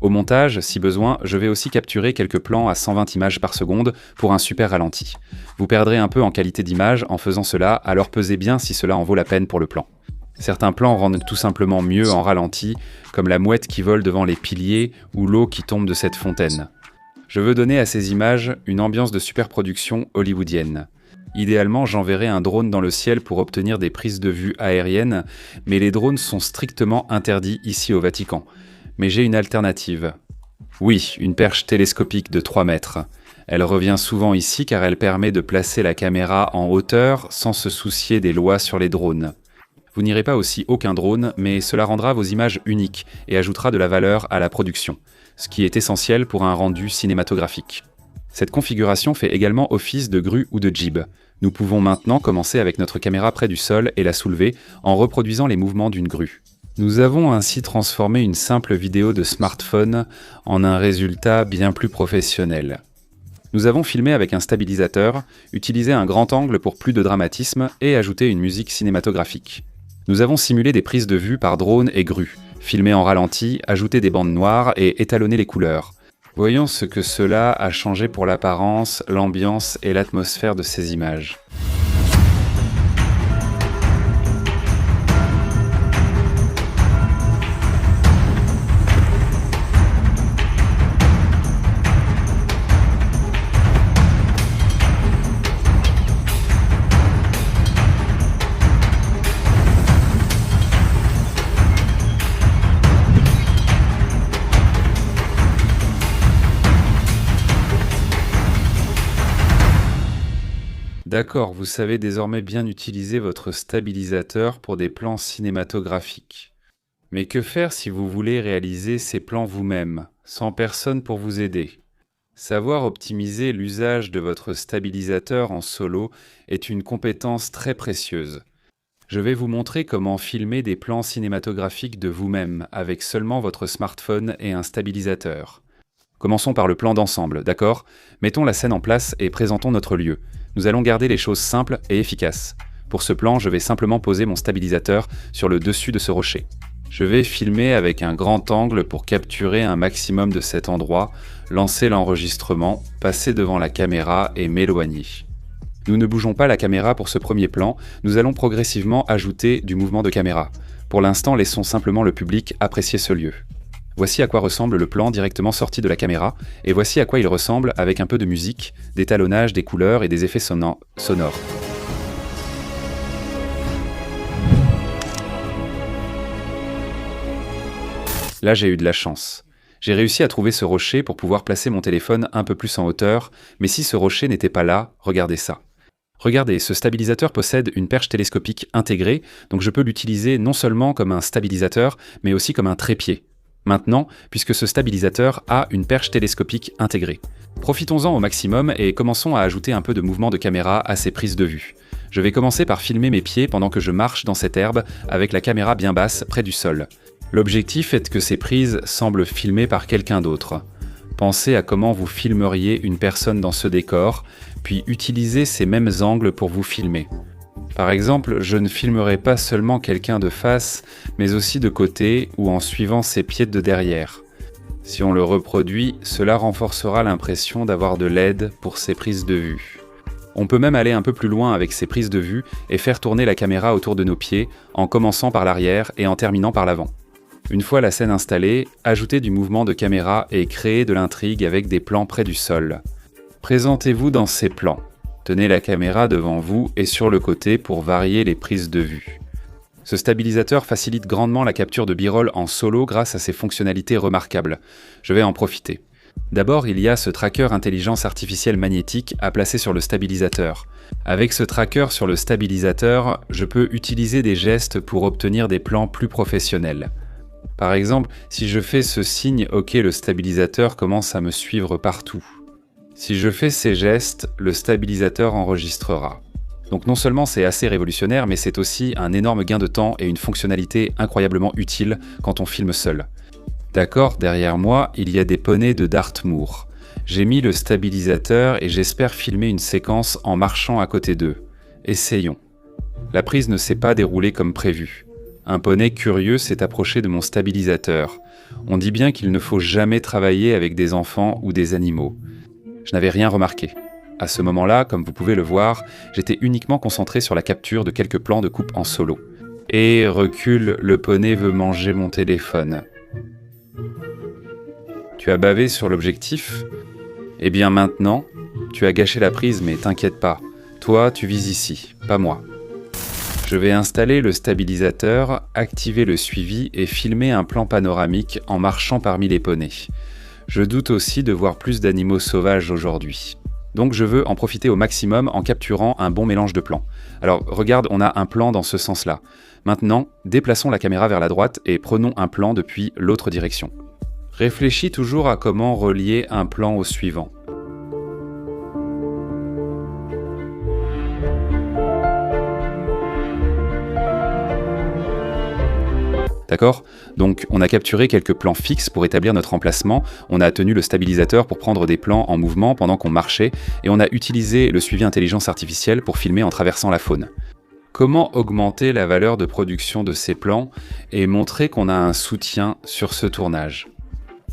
Au montage, si besoin, je vais aussi capturer quelques plans à 120 images par seconde pour un super ralenti. Vous perdrez un peu en qualité d'image en faisant cela, alors pesez bien si cela en vaut la peine pour le plan. Certains plans rendent tout simplement mieux en ralenti, comme la mouette qui vole devant les piliers ou l'eau qui tombe de cette fontaine. Je veux donner à ces images une ambiance de superproduction hollywoodienne. Idéalement, j'enverrai un drone dans le ciel pour obtenir des prises de vue aériennes, mais les drones sont strictement interdits ici au Vatican. Mais j'ai une alternative. Oui, une perche télescopique de 3 mètres. Elle revient souvent ici car elle permet de placer la caméra en hauteur sans se soucier des lois sur les drones. Vous n'irez pas aussi haut qu'un drone, mais cela rendra vos images uniques et ajoutera de la valeur à la production, ce qui est essentiel pour un rendu cinématographique. Cette configuration fait également office de grue ou de jib. Nous pouvons maintenant commencer avec notre caméra près du sol et la soulever en reproduisant les mouvements d'une grue. Nous avons ainsi transformé une simple vidéo de smartphone en un résultat bien plus professionnel. Nous avons filmé avec un stabilisateur, utilisé un grand angle pour plus de dramatisme et ajouté une musique cinématographique. Nous avons simulé des prises de vue par drone et grue, filmé en ralenti, ajouté des bandes noires et étalonné les couleurs. Voyons ce que cela a changé pour l'apparence, l'ambiance et l'atmosphère de ces images. D'accord, vous savez désormais bien utiliser votre stabilisateur pour des plans cinématographiques. Mais que faire si vous voulez réaliser ces plans vous-même, sans personne pour vous aider? Savoir optimiser l'usage de votre stabilisateur en solo est une compétence très précieuse. Je vais vous montrer comment filmer des plans cinématographiques de vous-même avec seulement votre smartphone et un stabilisateur. Commençons par le plan d'ensemble, d'accord? Mettons la scène en place et présentons notre lieu. Nous allons garder les choses simples et efficaces. Pour ce plan, je vais simplement poser mon stabilisateur sur le dessus de ce rocher. Je vais filmer avec un grand angle pour capturer un maximum de cet endroit, lancer l'enregistrement, passer devant la caméra et m'éloigner. Nous ne bougeons pas la caméra pour ce premier plan, nous allons progressivement ajouter du mouvement de caméra. Pour l'instant, laissons simplement le public apprécier ce lieu. Voici à quoi ressemble le plan directement sorti de la caméra, et voici à quoi il ressemble avec un peu de musique, d'étalonnage, des couleurs et des effets sonores. Là, j'ai eu de la chance. J'ai réussi à trouver ce rocher pour pouvoir placer mon téléphone un peu plus en hauteur, mais si ce rocher n'était pas là, regardez ça. Regardez, ce stabilisateur possède une perche télescopique intégrée, donc je peux l'utiliser non seulement comme un stabilisateur, mais aussi comme un trépied. Maintenant, puisque ce stabilisateur a une perche télescopique intégrée. Profitons-en au maximum et commençons à ajouter un peu de mouvement de caméra à ces prises de vue. Je vais commencer par filmer mes pieds pendant que je marche dans cette herbe avec la caméra bien basse près du sol. L'objectif est que ces prises semblent filmées par quelqu'un d'autre. Pensez à comment vous filmeriez une personne dans ce décor, puis utilisez ces mêmes angles pour vous filmer. Par exemple, je ne filmerai pas seulement quelqu'un de face, mais aussi de côté ou en suivant ses pieds de derrière. Si on le reproduit, cela renforcera l'impression d'avoir de l'aide pour ces prises de vue. On peut même aller un peu plus loin avec ces prises de vue et faire tourner la caméra autour de nos pieds, en commençant par l'arrière et en terminant par l'avant. Une fois la scène installée, ajoutez du mouvement de caméra et créez de l'intrigue avec des plans près du sol. Présentez-vous dans ces plans. Tenez la caméra devant vous et sur le côté pour varier les prises de vue. Ce stabilisateur facilite grandement la capture de B-roll en solo grâce à ses fonctionnalités remarquables. Je vais en profiter. D'abord, il y a ce tracker intelligence artificielle magnétique à placer sur le stabilisateur. Avec ce tracker sur le stabilisateur, je peux utiliser des gestes pour obtenir des plans plus professionnels. Par exemple, si je fais ce signe OK, le stabilisateur commence à me suivre partout. Si je fais ces gestes, le stabilisateur enregistrera. Donc non seulement c'est assez révolutionnaire, mais c'est aussi un énorme gain de temps et une fonctionnalité incroyablement utile quand on filme seul. D'accord, derrière moi, il y a des poneys de Dartmoor. J'ai mis le stabilisateur et j'espère filmer une séquence en marchant à côté d'eux. Essayons. La prise ne s'est pas déroulée comme prévu. Un poney curieux s'est approché de mon stabilisateur. On dit bien qu'il ne faut jamais travailler avec des enfants ou des animaux. Je n'avais rien remarqué. À ce moment-là, comme vous pouvez le voir, j'étais uniquement concentré sur la capture de quelques plans de coupe en solo. Et recule, le poney veut manger mon téléphone. Tu as bavé sur l'objectif? Eh bien maintenant, tu as gâché la prise, mais t'inquiète pas. Toi, tu vises ici, pas moi. Je vais installer le stabilisateur, activer le suivi et filmer un plan panoramique en marchant parmi les poneys. Je doute aussi de voir plus d'animaux sauvages aujourd'hui. Donc je veux en profiter au maximum en capturant un bon mélange de plans. Alors regarde, on a un plan dans ce sens-là. Maintenant, déplaçons la caméra vers la droite et prenons un plan depuis l'autre direction. Réfléchis toujours à comment relier un plan au suivant. D'accord? Donc on a capturé quelques plans fixes pour établir notre emplacement, on a tenu le stabilisateur pour prendre des plans en mouvement pendant qu'on marchait, et on a utilisé le suivi intelligence artificielle pour filmer en traversant la faune. Comment augmenter la valeur de production de ces plans et montrer qu'on a un soutien sur ce tournage?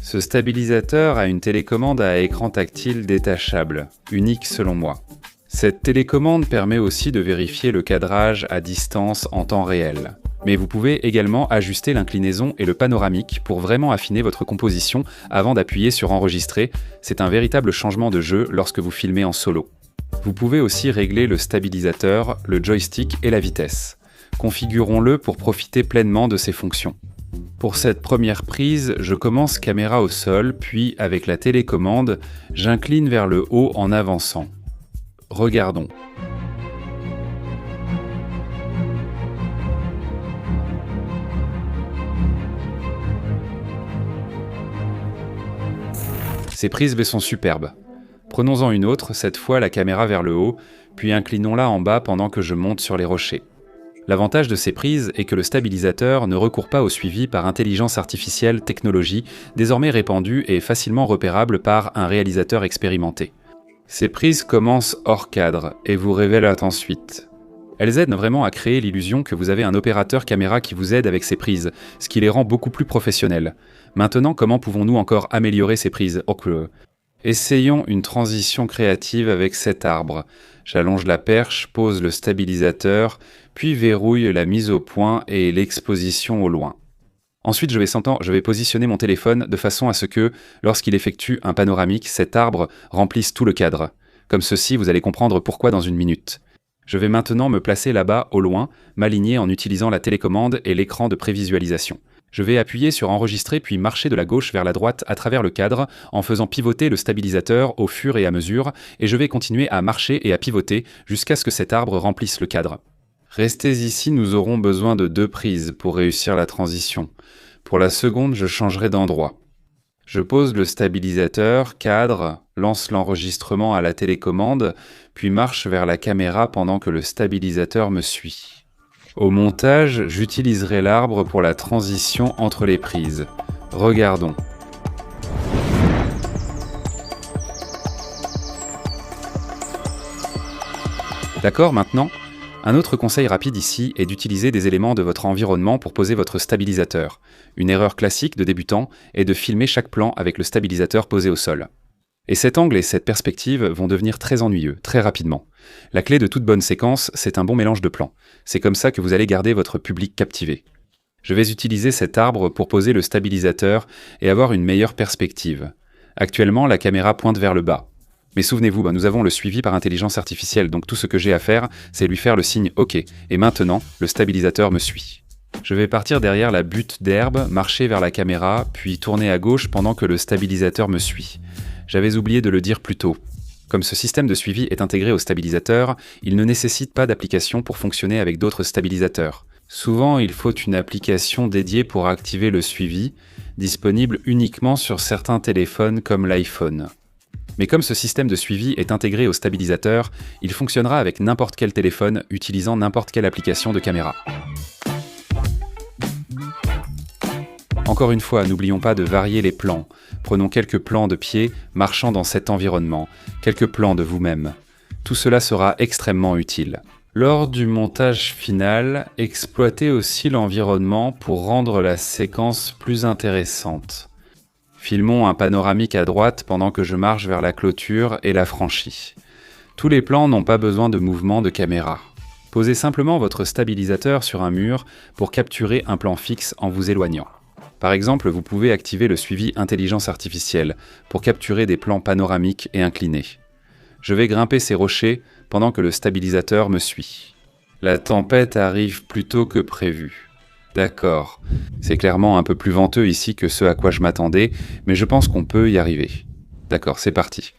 Ce stabilisateur a une télécommande à écran tactile détachable, unique selon moi. Cette télécommande permet aussi de vérifier le cadrage à distance en temps réel. Mais vous pouvez également ajuster l'inclinaison et le panoramique pour vraiment affiner votre composition avant d'appuyer sur enregistrer. C'est un véritable changement de jeu lorsque vous filmez en solo. Vous pouvez aussi régler le stabilisateur, le joystick et la vitesse. Configurons-le pour profiter pleinement de ses fonctions. Pour cette première prise, je commence caméra au sol, puis avec la télécommande, j'incline vers le haut en avançant. Regardons. Ces prises B sont superbes. Prenons-en une autre, cette fois la caméra vers le haut, puis inclinons-la en bas pendant que je monte sur les rochers. L'avantage de ces prises est que le stabilisateur ne recourt pas au suivi par intelligence artificielle, technologie désormais répandue et facilement repérable par un réalisateur expérimenté. Ces prises commencent hors cadre et vous révèlent ensuite. Elles aident vraiment à créer l'illusion que vous avez un opérateur caméra qui vous aide avec ces prises, ce qui les rend beaucoup plus professionnelles. Maintenant, comment pouvons-nous encore améliorer ces prises? Essayons une transition créative avec cet arbre. J'allonge la perche, pose le stabilisateur, puis verrouille la mise au point et l'exposition au loin. Ensuite, je vais positionner mon téléphone de façon à ce que, lorsqu'il effectue un panoramique, cet arbre remplisse tout le cadre. Comme ceci, vous allez comprendre pourquoi dans une minute. Je vais maintenant me placer là-bas, au loin, m'aligner en utilisant la télécommande et l'écran de prévisualisation. Je vais appuyer sur enregistrer puis marcher de la gauche vers la droite à travers le cadre en faisant pivoter le stabilisateur au fur et à mesure et je vais continuer à marcher et à pivoter jusqu'à ce que cet arbre remplisse le cadre. Restez ici, nous aurons besoin de 2 prises pour réussir la transition. Pour la seconde, je changerai d'endroit. Je pose le stabilisateur, cadre, lance l'enregistrement à la télécommande, puis marche vers la caméra pendant que le stabilisateur me suit. Au montage, j'utiliserai l'arbre pour la transition entre les prises. Regardons. D'accord, maintenant? Un autre conseil rapide ici est d'utiliser des éléments de votre environnement pour poser votre stabilisateur. Une erreur classique de débutant est de filmer chaque plan avec le stabilisateur posé au sol. Et cet angle et cette perspective vont devenir très ennuyeux, très rapidement. La clé de toute bonne séquence, c'est un bon mélange de plans. C'est comme ça que vous allez garder votre public captivé. Je vais utiliser cet arbre pour poser le stabilisateur et avoir une meilleure perspective. Actuellement, la caméra pointe vers le bas. Mais souvenez-vous, nous avons le suivi par intelligence artificielle, donc tout ce que j'ai à faire, c'est lui faire le signe OK. Et maintenant, le stabilisateur me suit. Je vais partir derrière la butte d'herbe, marcher vers la caméra, puis tourner à gauche pendant que le stabilisateur me suit. J'avais oublié de le dire plus tôt. Comme ce système de suivi est intégré au stabilisateur, il ne nécessite pas d'application pour fonctionner avec d'autres stabilisateurs. Souvent, il faut une application dédiée pour activer le suivi, disponible uniquement sur certains téléphones comme l'iPhone. Mais comme ce système de suivi est intégré au stabilisateur, il fonctionnera avec n'importe quel téléphone utilisant n'importe quelle application de caméra. Encore une fois, n'oublions pas de varier les plans. Prenons quelques plans de pied marchant dans cet environnement, quelques plans de vous-même. Tout cela sera extrêmement utile. Lors du montage final, exploitez aussi l'environnement pour rendre la séquence plus intéressante. Filmons un panoramique à droite pendant que je marche vers la clôture et la franchis. Tous les plans n'ont pas besoin de mouvement de caméra. Posez simplement votre stabilisateur sur un mur pour capturer un plan fixe en vous éloignant. Par exemple, vous pouvez activer le suivi intelligence artificielle pour capturer des plans panoramiques et inclinés. Je vais grimper ces rochers pendant que le stabilisateur me suit. La tempête arrive plus tôt que prévu. D'accord, c'est clairement un peu plus venteux ici que ce à quoi je m'attendais, mais je pense qu'on peut y arriver. D'accord, c'est parti.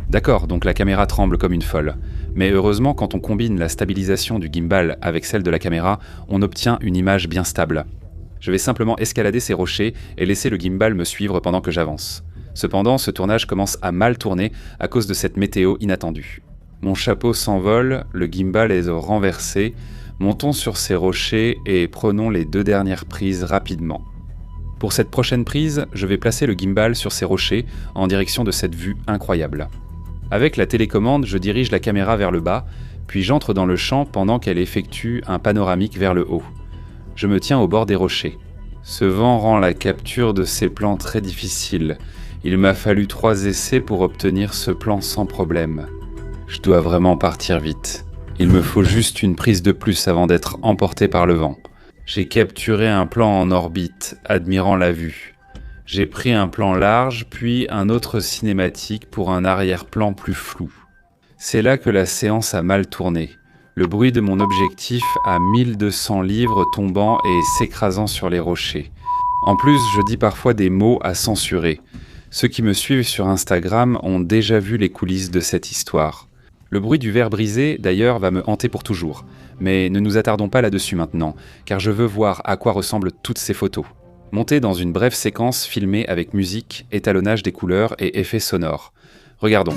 D'accord, donc la caméra tremble comme une folle. Mais heureusement, quand on combine la stabilisation du gimbal avec celle de la caméra, on obtient une image bien stable. Je vais simplement escalader ces rochers et laisser le gimbal me suivre pendant que j'avance. Cependant, ce tournage commence à mal tourner à cause de cette météo inattendue. Mon chapeau s'envole, le gimbal est renversé, Montons sur ces rochers et prenons les 2 dernières prises rapidement. Pour cette prochaine prise, je vais placer le gimbal sur ces rochers en direction de cette vue incroyable. Avec la télécommande, je dirige la caméra vers le bas, puis j'entre dans le champ pendant qu'elle effectue un panoramique vers le haut. Je me tiens au bord des rochers. Ce vent rend la capture de ces plans très difficile. Il m'a fallu 3 essais pour obtenir ce plan sans problème. Je dois vraiment partir vite. Il me faut juste une prise de plus avant d'être emporté par le vent. J'ai capturé un plan en orbite, admirant la vue. J'ai pris un plan large, puis un autre cinématique pour un arrière-plan plus flou. C'est là que la séance a mal tourné. Le bruit de mon objectif à 1200 livres tombant et s'écrasant sur les rochers. En plus, je dis parfois des mots à censurer. Ceux qui me suivent sur Instagram ont déjà vu les coulisses de cette histoire. Le bruit du verre brisé, d'ailleurs, va me hanter pour toujours. Mais ne nous attardons pas là-dessus maintenant, car je veux voir à quoi ressemblent toutes ces photos. Montées dans une brève séquence filmée avec musique, étalonnage des couleurs et effets sonores. Regardons.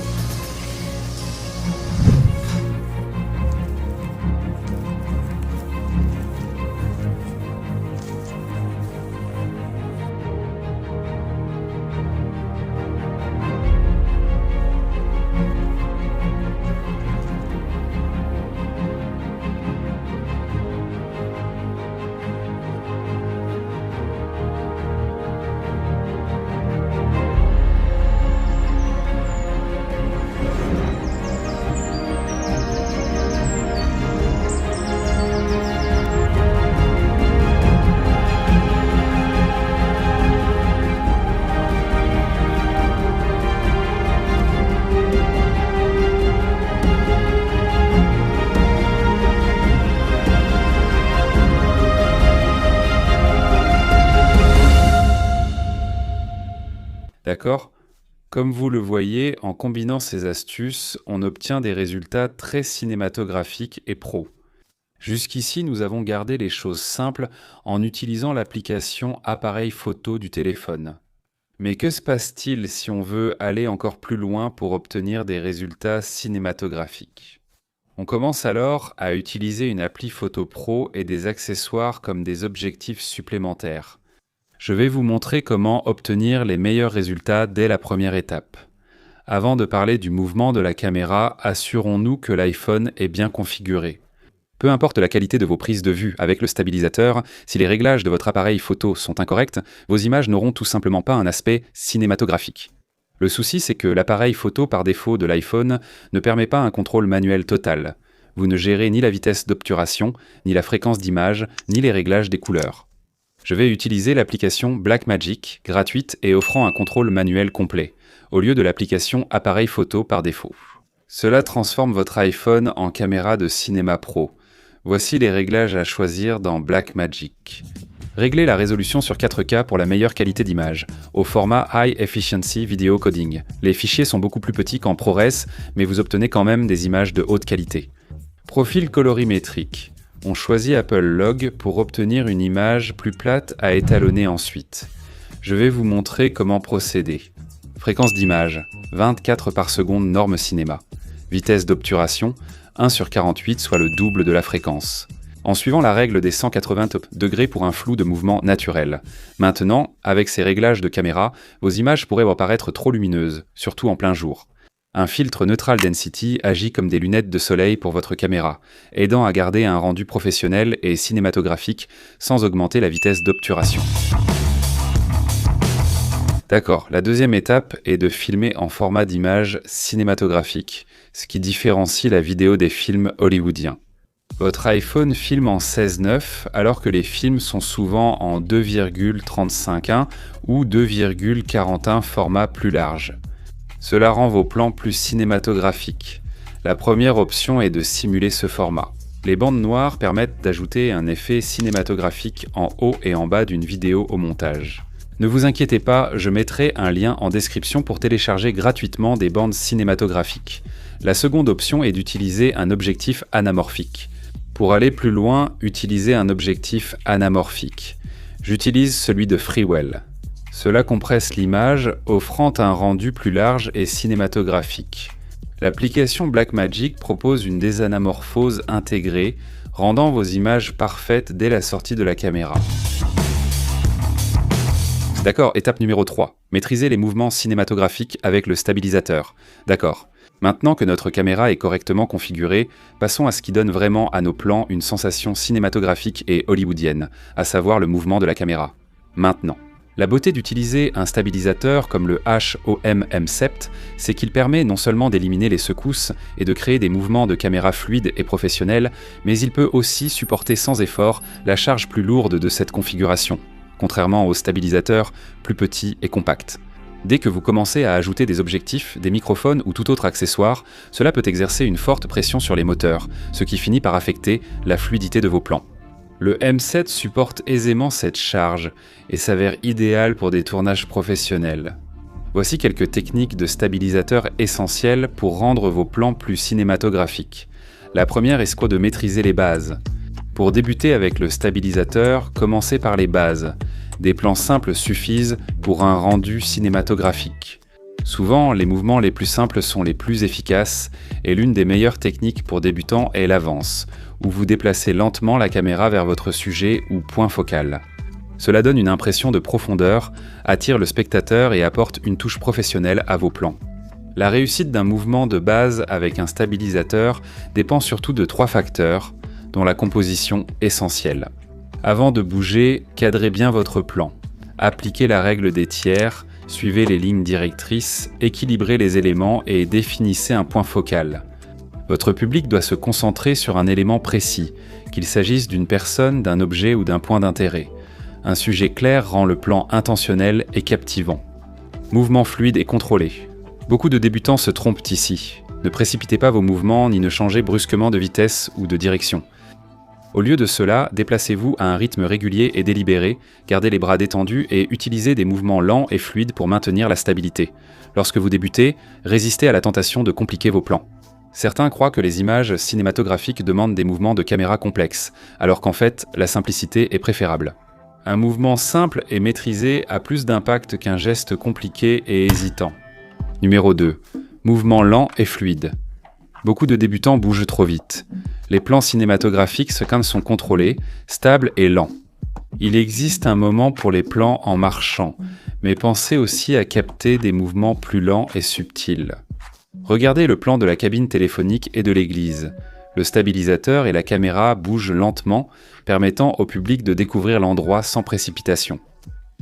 D'accord ? Comme vous le voyez, en combinant ces astuces, on obtient des résultats très cinématographiques et pro. Jusqu'ici, nous avons gardé les choses simples en utilisant l'application appareil photo du téléphone. Mais que se passe-t-il si on veut aller encore plus loin pour obtenir des résultats cinématographiques ? On commence alors à utiliser une appli photo pro et des accessoires comme des objectifs supplémentaires. Je vais vous montrer comment obtenir les meilleurs résultats dès la première étape. Avant de parler du mouvement de la caméra, assurons-nous que l'iPhone est bien configuré. Peu importe la qualité de vos prises de vue avec le stabilisateur, si les réglages de votre appareil photo sont incorrects, vos images n'auront tout simplement pas un aspect cinématographique. Le souci, c'est que l'appareil photo par défaut de l'iPhone ne permet pas un contrôle manuel total. Vous ne gérez ni la vitesse d'obturation, ni la fréquence d'image, ni les réglages des couleurs. Je vais utiliser l'application Blackmagic, gratuite et offrant un contrôle manuel complet, au lieu de l'application appareil photo par défaut. Cela transforme votre iPhone en caméra de cinéma pro. Voici les réglages à choisir dans Blackmagic. Réglez la résolution sur 4K pour la meilleure qualité d'image, au format High Efficiency Video Coding. Les fichiers sont beaucoup plus petits qu'en ProRes, mais vous obtenez quand même des images de haute qualité. Profil colorimétrique. On choisit Apple Log pour obtenir une image plus plate à étalonner ensuite. Je vais vous montrer comment procéder. Fréquence d'image, 24 par seconde norme cinéma. Vitesse d'obturation, 1/48, soit le double de la fréquence. En suivant la règle des 180 degrés pour un flou de mouvement naturel. Maintenant, avec ces réglages de caméra, vos images pourraient apparaître trop lumineuses, surtout en plein jour. Un filtre Neutral Density agit comme des lunettes de soleil pour votre caméra, aidant à garder un rendu professionnel et cinématographique sans augmenter la vitesse d'obturation. D'accord, la deuxième étape est de filmer en format d'image cinématographique, ce qui différencie la vidéo des films hollywoodiens. Votre iPhone filme en 16:9 alors que les films sont souvent en 2,35:1 ou 2,41 format plus large. Cela rend vos plans plus cinématographiques. La première option est de simuler ce format. Les bandes noires permettent d'ajouter un effet cinématographique en haut et en bas d'une vidéo au montage. Ne vous inquiétez pas, je mettrai un lien en description pour télécharger gratuitement des bandes cinématographiques. La seconde option est d'utiliser un objectif anamorphique. Pour aller plus loin, utilisez un objectif anamorphique. J'utilise celui de Freewell. Cela compresse l'image, offrant un rendu plus large et cinématographique. L'application Blackmagic propose une désanamorphose intégrée, rendant vos images parfaites dès la sortie de la caméra. D'accord, étape numéro 3. Maîtriser les mouvements cinématographiques avec le stabilisateur. D'accord. Maintenant que notre caméra est correctement configurée, passons à ce qui donne vraiment à nos plans une sensation cinématographique et hollywoodienne, à savoir le mouvement de la caméra. Maintenant. La beauté d'utiliser un stabilisateur comme le HOM-M7, c'est qu'il permet non seulement d'éliminer les secousses et de créer des mouvements de caméra fluides et professionnels, mais il peut aussi supporter sans effort la charge plus lourde de cette configuration, contrairement aux stabilisateurs plus petits et compacts. Dès que vous commencez à ajouter des objectifs, des microphones ou tout autre accessoire, cela peut exercer une forte pression sur les moteurs, ce qui finit par affecter la fluidité de vos plans. Le M7 supporte aisément cette charge et s'avère idéal pour des tournages professionnels. Voici quelques techniques de stabilisateur essentielles pour rendre vos plans plus cinématographiques. La première est de maîtriser les bases. Pour débuter avec le stabilisateur, commencez par les bases. Des plans simples suffisent pour un rendu cinématographique. Souvent, les mouvements les plus simples sont les plus efficaces et l'une des meilleures techniques pour débutants est l'avance, où vous déplacez lentement la caméra vers votre sujet ou point focal. Cela donne une impression de profondeur, attire le spectateur et apporte une touche professionnelle à vos plans. La réussite d'un mouvement de base avec un stabilisateur dépend surtout de 3 facteurs, dont la composition essentielle. Avant de bouger, cadrez bien votre plan. Appliquez la règle des tiers, suivez les lignes directrices, équilibrez les éléments et définissez un point focal. Votre public doit se concentrer sur un élément précis, qu'il s'agisse d'une personne, d'un objet ou d'un point d'intérêt. Un sujet clair rend le plan intentionnel et captivant. Mouvement fluide et contrôlé. Beaucoup de débutants se trompent ici. Ne précipitez pas vos mouvements ni ne changez brusquement de vitesse ou de direction. Au lieu de cela, déplacez-vous à un rythme régulier et délibéré, gardez les bras détendus et utilisez des mouvements lents et fluides pour maintenir la stabilité. Lorsque vous débutez, résistez à la tentation de compliquer vos plans. Certains croient que les images cinématographiques demandent des mouvements de caméra complexes, alors qu'en fait, la simplicité est préférable. Un mouvement simple et maîtrisé a plus d'impact qu'un geste compliqué et hésitant. Numéro 2. Mouvement lent et fluide. Beaucoup de débutants bougent trop vite. Les plans cinématographiques sont contrôlés, stables et lents. Il existe un moment pour les plans en marchant, mais pensez aussi à capter des mouvements plus lents et subtils. Regardez le plan de la cabine téléphonique et de l'église. Le stabilisateur et la caméra bougent lentement, permettant au public de découvrir l'endroit sans précipitation.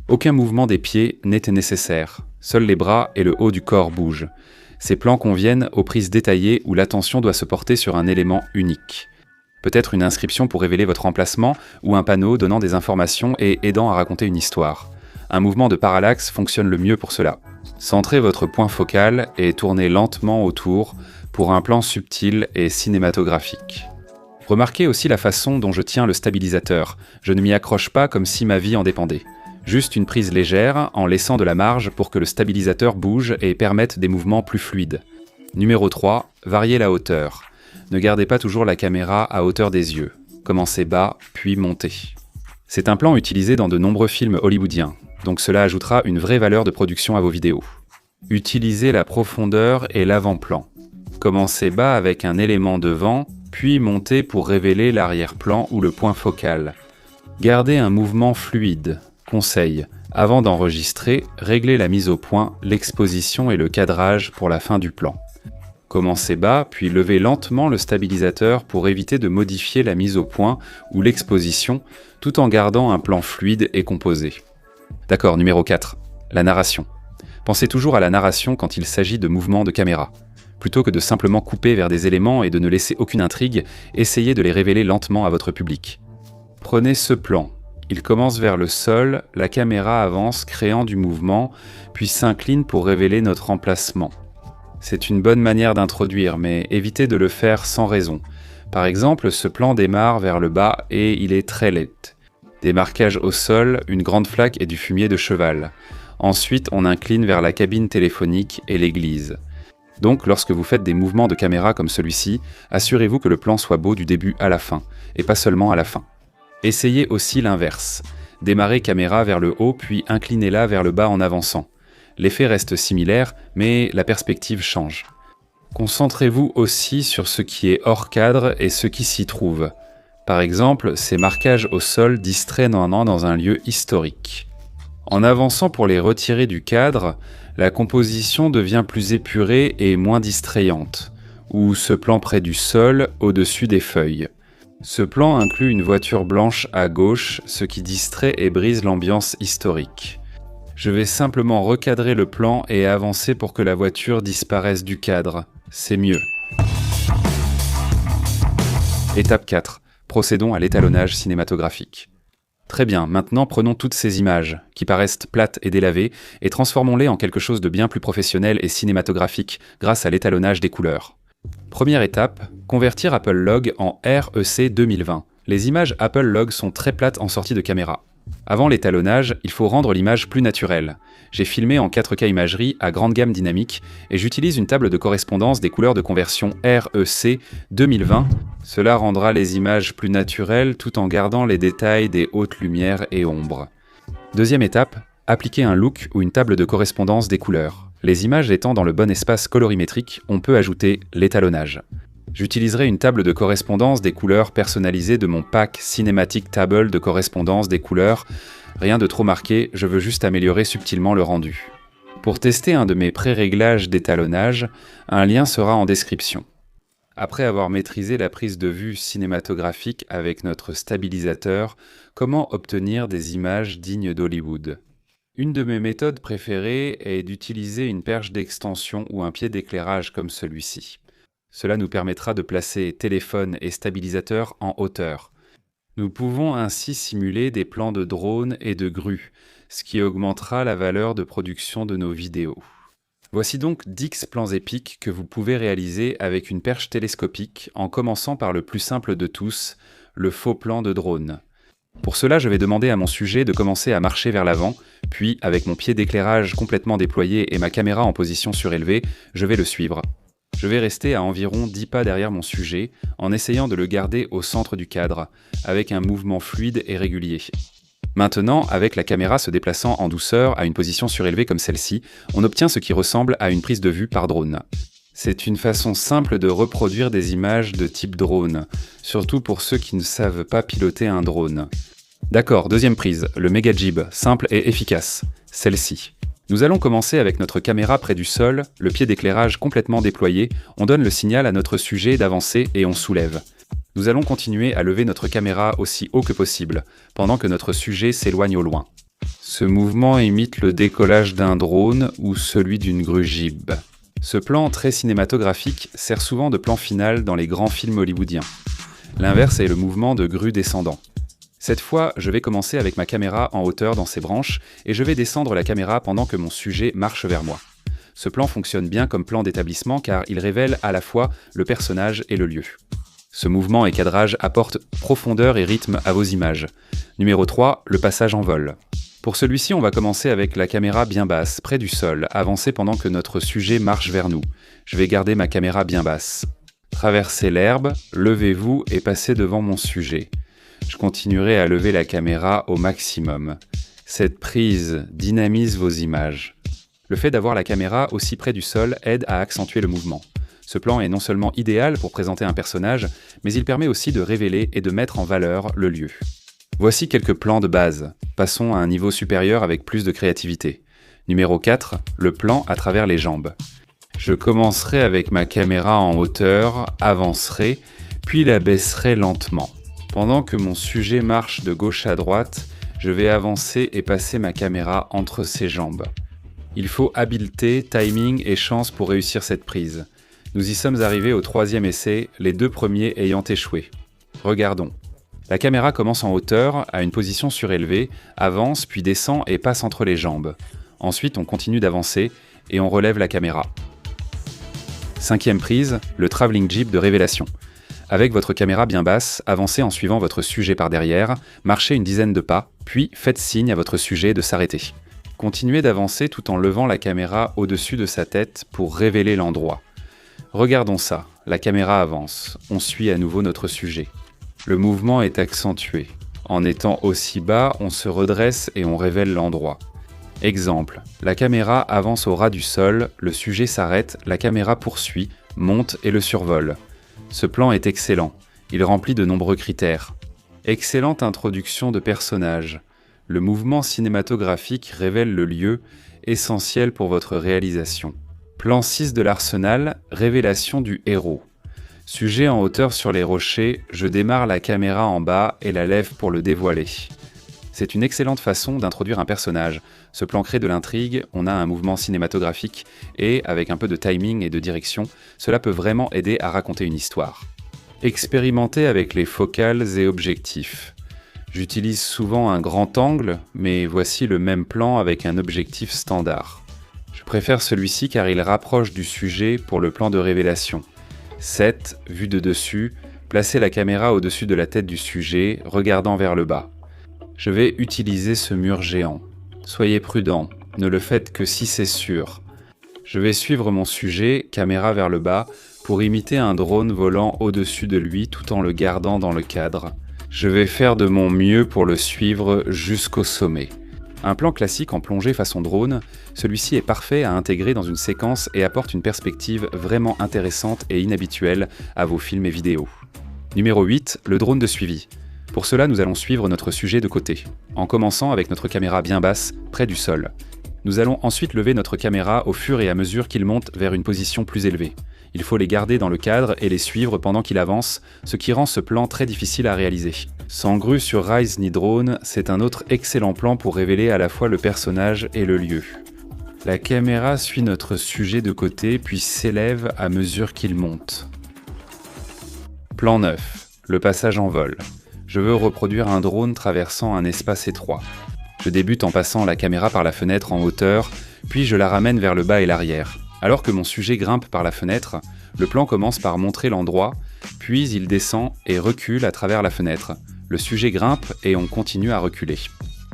Aucun mouvement des pieds n'est nécessaire. Seuls les bras et le haut du corps bougent. Ces plans conviennent aux prises détaillées où l'attention doit se porter sur un élément unique. Peut-être une inscription pour révéler votre emplacement ou un panneau donnant des informations et aidant à raconter une histoire. Un mouvement de parallaxe fonctionne le mieux pour cela. Centrez votre point focal et tournez lentement autour pour un plan subtil et cinématographique. Remarquez aussi la façon dont je tiens le stabilisateur. Je ne m'y accroche pas comme si ma vie en dépendait. Juste une prise légère en laissant de la marge pour que le stabilisateur bouge et permette des mouvements plus fluides. Numéro 3. Variez la hauteur. Ne gardez pas toujours la caméra à hauteur des yeux. Commencez bas, puis montez. C'est un plan utilisé dans de nombreux films hollywoodiens, donc cela ajoutera une vraie valeur de production à vos vidéos. Utilisez la profondeur et l'avant-plan. Commencez bas avec un élément devant, puis montez pour révéler l'arrière-plan ou le point focal. Gardez un mouvement fluide. Conseil, avant d'enregistrer, réglez la mise au point, l'exposition et le cadrage pour la fin du plan. Commencez bas, puis levez lentement le stabilisateur pour éviter de modifier la mise au point ou l'exposition, tout en gardant un plan fluide et composé. D'accord, numéro 4. La narration. Pensez toujours à la narration quand il s'agit de mouvements de caméra. Plutôt que de simplement couper vers des éléments et de ne laisser aucune intrigue, essayez de les révéler lentement à votre public. Prenez ce plan. Il commence vers le sol, la caméra avance créant du mouvement, puis s'incline pour révéler notre emplacement. C'est une bonne manière d'introduire, mais évitez de le faire sans raison. Par exemple, ce plan démarre vers le bas et il est très laid. Des marquages au sol, une grande flaque et du fumier de cheval. Ensuite, on incline vers la cabine téléphonique et l'église. Donc, lorsque vous faites des mouvements de caméra comme celui-ci, assurez-vous que le plan soit beau du début à la fin, et pas seulement à la fin. Essayez aussi l'inverse. Démarrez caméra vers le haut, puis inclinez-la vers le bas en avançant. L'effet reste similaire, mais la perspective change. Concentrez-vous aussi sur ce qui est hors cadre et ce qui s'y trouve. Par exemple, ces marquages au sol distraient dans un lieu historique. En avançant pour les retirer du cadre, la composition devient plus épurée et moins distrayante, ou ce plan près du sol, au-dessus des feuilles. Ce plan inclut une voiture blanche à gauche, ce qui distrait et brise l'ambiance historique. Je vais simplement recadrer le plan et avancer pour que la voiture disparaisse du cadre. C'est mieux. Étape 4. Procédons à l'étalonnage cinématographique. Très bien, maintenant prenons toutes ces images, qui paraissent plates et délavées, et transformons-les en quelque chose de bien plus professionnel et cinématographique grâce à l'étalonnage des couleurs. Première étape, convertir Apple Log en REC 2020. Les images Apple Log sont très plates en sortie de caméra. Avant l'étalonnage, il faut rendre l'image plus naturelle. J'ai filmé en 4K imagerie à grande gamme dynamique et j'utilise une table de correspondance des couleurs de conversion REC 2020. Cela rendra les images plus naturelles tout en gardant les détails des hautes lumières et ombres. Deuxième étape, appliquer un look ou une table de correspondance des couleurs. Les images étant dans le bon espace colorimétrique, on peut ajouter l'étalonnage. J'utiliserai une table de correspondance des couleurs personnalisée de mon pack Cinematic Table de correspondance des couleurs. Rien de trop marqué, je veux juste améliorer subtilement le rendu. Pour tester un de mes pré-réglages d'étalonnage, un lien sera en description. Après avoir maîtrisé la prise de vue cinématographique avec notre stabilisateur, comment obtenir des images dignes d'Hollywood ? Une de mes méthodes préférées est d'utiliser une perche d'extension ou un pied d'éclairage comme celui-ci. Cela nous permettra de placer téléphone et stabilisateur en hauteur. Nous pouvons ainsi simuler des plans de drone et de grue, ce qui augmentera la valeur de production de nos vidéos. Voici donc 10 plans épiques que vous pouvez réaliser avec une perche télescopique en commençant par le plus simple de tous, le faux plan de drone. Pour cela, je vais demander à mon sujet de commencer à marcher vers l'avant, puis avec mon pied d'éclairage complètement déployé et ma caméra en position surélevée, je vais le suivre. Je vais rester à environ 10 pas derrière mon sujet, en essayant de le garder au centre du cadre, avec un mouvement fluide et régulier. Maintenant, avec la caméra se déplaçant en douceur à une position surélevée comme celle-ci, on obtient ce qui ressemble à une prise de vue par drone. C'est une façon simple de reproduire des images de type drone, surtout pour ceux qui ne savent pas piloter un drone. D'accord, deuxième prise, le Mega Jib, simple et efficace, celle-ci. Nous allons commencer avec notre caméra près du sol, le pied d'éclairage complètement déployé, on donne le signal à notre sujet d'avancer et on soulève. Nous allons continuer à lever notre caméra aussi haut que possible, pendant que notre sujet s'éloigne au loin. Ce mouvement imite le décollage d'un drone ou celui d'une grue Jib. Ce plan très cinématographique sert souvent de plan final dans les grands films hollywoodiens. L'inverse est le mouvement de grue descendant. Cette fois, je vais commencer avec ma caméra en hauteur dans ses branches et je vais descendre la caméra pendant que mon sujet marche vers moi. Ce plan fonctionne bien comme plan d'établissement car il révèle à la fois le personnage et le lieu. Ce mouvement et cadrage apportent profondeur et rythme à vos images. Numéro 3, le passage en vol. Pour celui-ci, on va commencer avec la caméra bien basse, près du sol, avancer pendant que notre sujet marche vers nous. Je vais garder ma caméra bien basse. Traversez l'herbe, levez-vous et passez devant mon sujet. Je continuerai à lever la caméra au maximum. Cette prise dynamise vos images. Le fait d'avoir la caméra aussi près du sol aide à accentuer le mouvement. Ce plan est non seulement idéal pour présenter un personnage, mais il permet aussi de révéler et de mettre en valeur le lieu. Voici quelques plans de base. Passons à un niveau supérieur avec plus de créativité. Numéro 4, le plan à travers les jambes. Je commencerai avec ma caméra en hauteur, avancerai, puis la baisserai lentement. Pendant que mon sujet marche de gauche à droite, je vais avancer et passer ma caméra entre ses jambes. Il faut habileté, timing et chance pour réussir cette prise. Nous y sommes arrivés au 3e essai, les 2 premiers ayant échoué. Regardons. La caméra commence en hauteur, à une position surélevée, avance puis descend et passe entre les jambes. Ensuite, on continue d'avancer et on relève la caméra. 5e prise, le Traveling Jib de révélation. Avec votre caméra bien basse, avancez en suivant votre sujet par derrière, marchez une dizaine de pas, puis faites signe à votre sujet de s'arrêter. Continuez d'avancer tout en levant la caméra au-dessus de sa tête pour révéler l'endroit. Regardons ça, la caméra avance, on suit à nouveau notre sujet. Le mouvement est accentué. En étant aussi bas, on se redresse et on révèle l'endroit. Exemple, la caméra avance au ras du sol, le sujet s'arrête, la caméra poursuit, monte et le survole. Ce plan est excellent, il remplit de nombreux critères. Excellente introduction de personnages. Le mouvement cinématographique révèle le lieu, essentiel pour votre réalisation. Plan 6 de l'arsenal, révélation du héros. Sujet en hauteur sur les rochers, je démarre la caméra en bas et la lève pour le dévoiler. C'est une excellente façon d'introduire un personnage. Ce plan crée de l'intrigue, on a un mouvement cinématographique et, avec un peu de timing et de direction, cela peut vraiment aider à raconter une histoire. Expérimentez avec les focales et objectifs. J'utilise souvent un grand angle, mais voici le même plan avec un objectif standard. Je préfère celui-ci car il rapproche du sujet pour le plan de révélation. 7. Vue de dessus, placez la caméra au-dessus de la tête du sujet, regardant vers le bas. Je vais utiliser ce mur géant. Soyez prudent, ne le faites que si c'est sûr. Je vais suivre mon sujet, caméra vers le bas, pour imiter un drone volant au-dessus de lui tout en le gardant dans le cadre. Je vais faire de mon mieux pour le suivre jusqu'au sommet. Un plan classique en plongée façon drone, celui-ci est parfait à intégrer dans une séquence et apporte une perspective vraiment intéressante et inhabituelle à vos films et vidéos. Numéro 8, le drone de suivi. Pour cela, nous allons suivre notre sujet de côté, en commençant avec notre caméra bien basse, près du sol. Nous allons ensuite lever notre caméra au fur et à mesure qu'il monte vers une position plus élevée. Il faut les garder dans le cadre et les suivre pendant qu'il avance, ce qui rend ce plan très difficile à réaliser. Sans grue sur Rise ni drone, c'est un autre excellent plan pour révéler à la fois le personnage et le lieu. La caméra suit notre sujet de côté puis s'élève à mesure qu'il monte. Plan 9. Le passage en vol. Je veux reproduire un drone traversant un espace étroit. Je débute en passant la caméra par la fenêtre en hauteur, puis je la ramène vers le bas et l'arrière. Alors que mon sujet grimpe par la fenêtre, le plan commence par montrer l'endroit, puis il descend et recule à travers la fenêtre. Le sujet grimpe et on continue à reculer.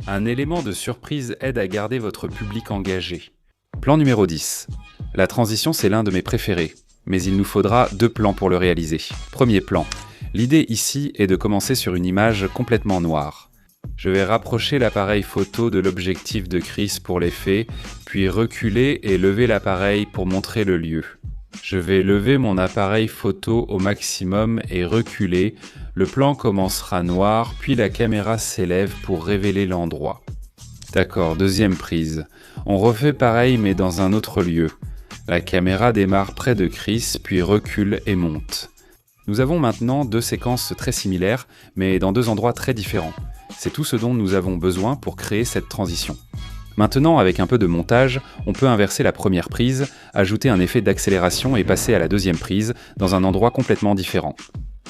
Un élément de surprise aide à garder votre public engagé. Plan numéro 10. La transition, c'est l'un de mes préférés, mais il nous faudra 2 plans pour le réaliser. Premier plan. L'idée ici est de commencer sur une image complètement noire. Je vais rapprocher l'appareil photo de l'objectif de Chris pour l'effet, puis reculer et lever l'appareil pour montrer le lieu. Je vais lever mon appareil photo au maximum et reculer. Le plan commencera noir, puis la caméra s'élève pour révéler l'endroit. D'accord, deuxième prise. On refait pareil mais dans un autre lieu. La caméra démarre près de Chris, puis recule et monte. Nous avons maintenant 2 séquences très similaires, mais dans 2 endroits très différents. C'est tout ce dont nous avons besoin pour créer cette transition. Maintenant, avec un peu de montage, on peut inverser la première prise, ajouter un effet d'accélération et passer à la deuxième prise, dans un endroit complètement différent.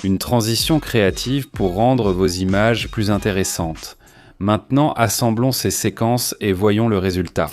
Une transition créative pour rendre vos images plus intéressantes. Maintenant, assemblons ces séquences et voyons le résultat.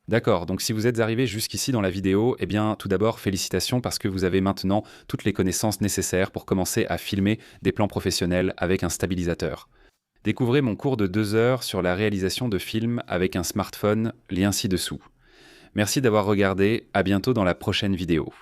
D'accord, donc si vous êtes arrivé jusqu'ici dans la vidéo, eh bien tout d'abord félicitations parce que vous avez maintenant toutes les connaissances nécessaires pour commencer à filmer des plans professionnels avec un stabilisateur. Découvrez mon cours de 2 heures sur la réalisation de films avec un smartphone, lien ci-dessous. Merci d'avoir regardé, à bientôt dans la prochaine vidéo.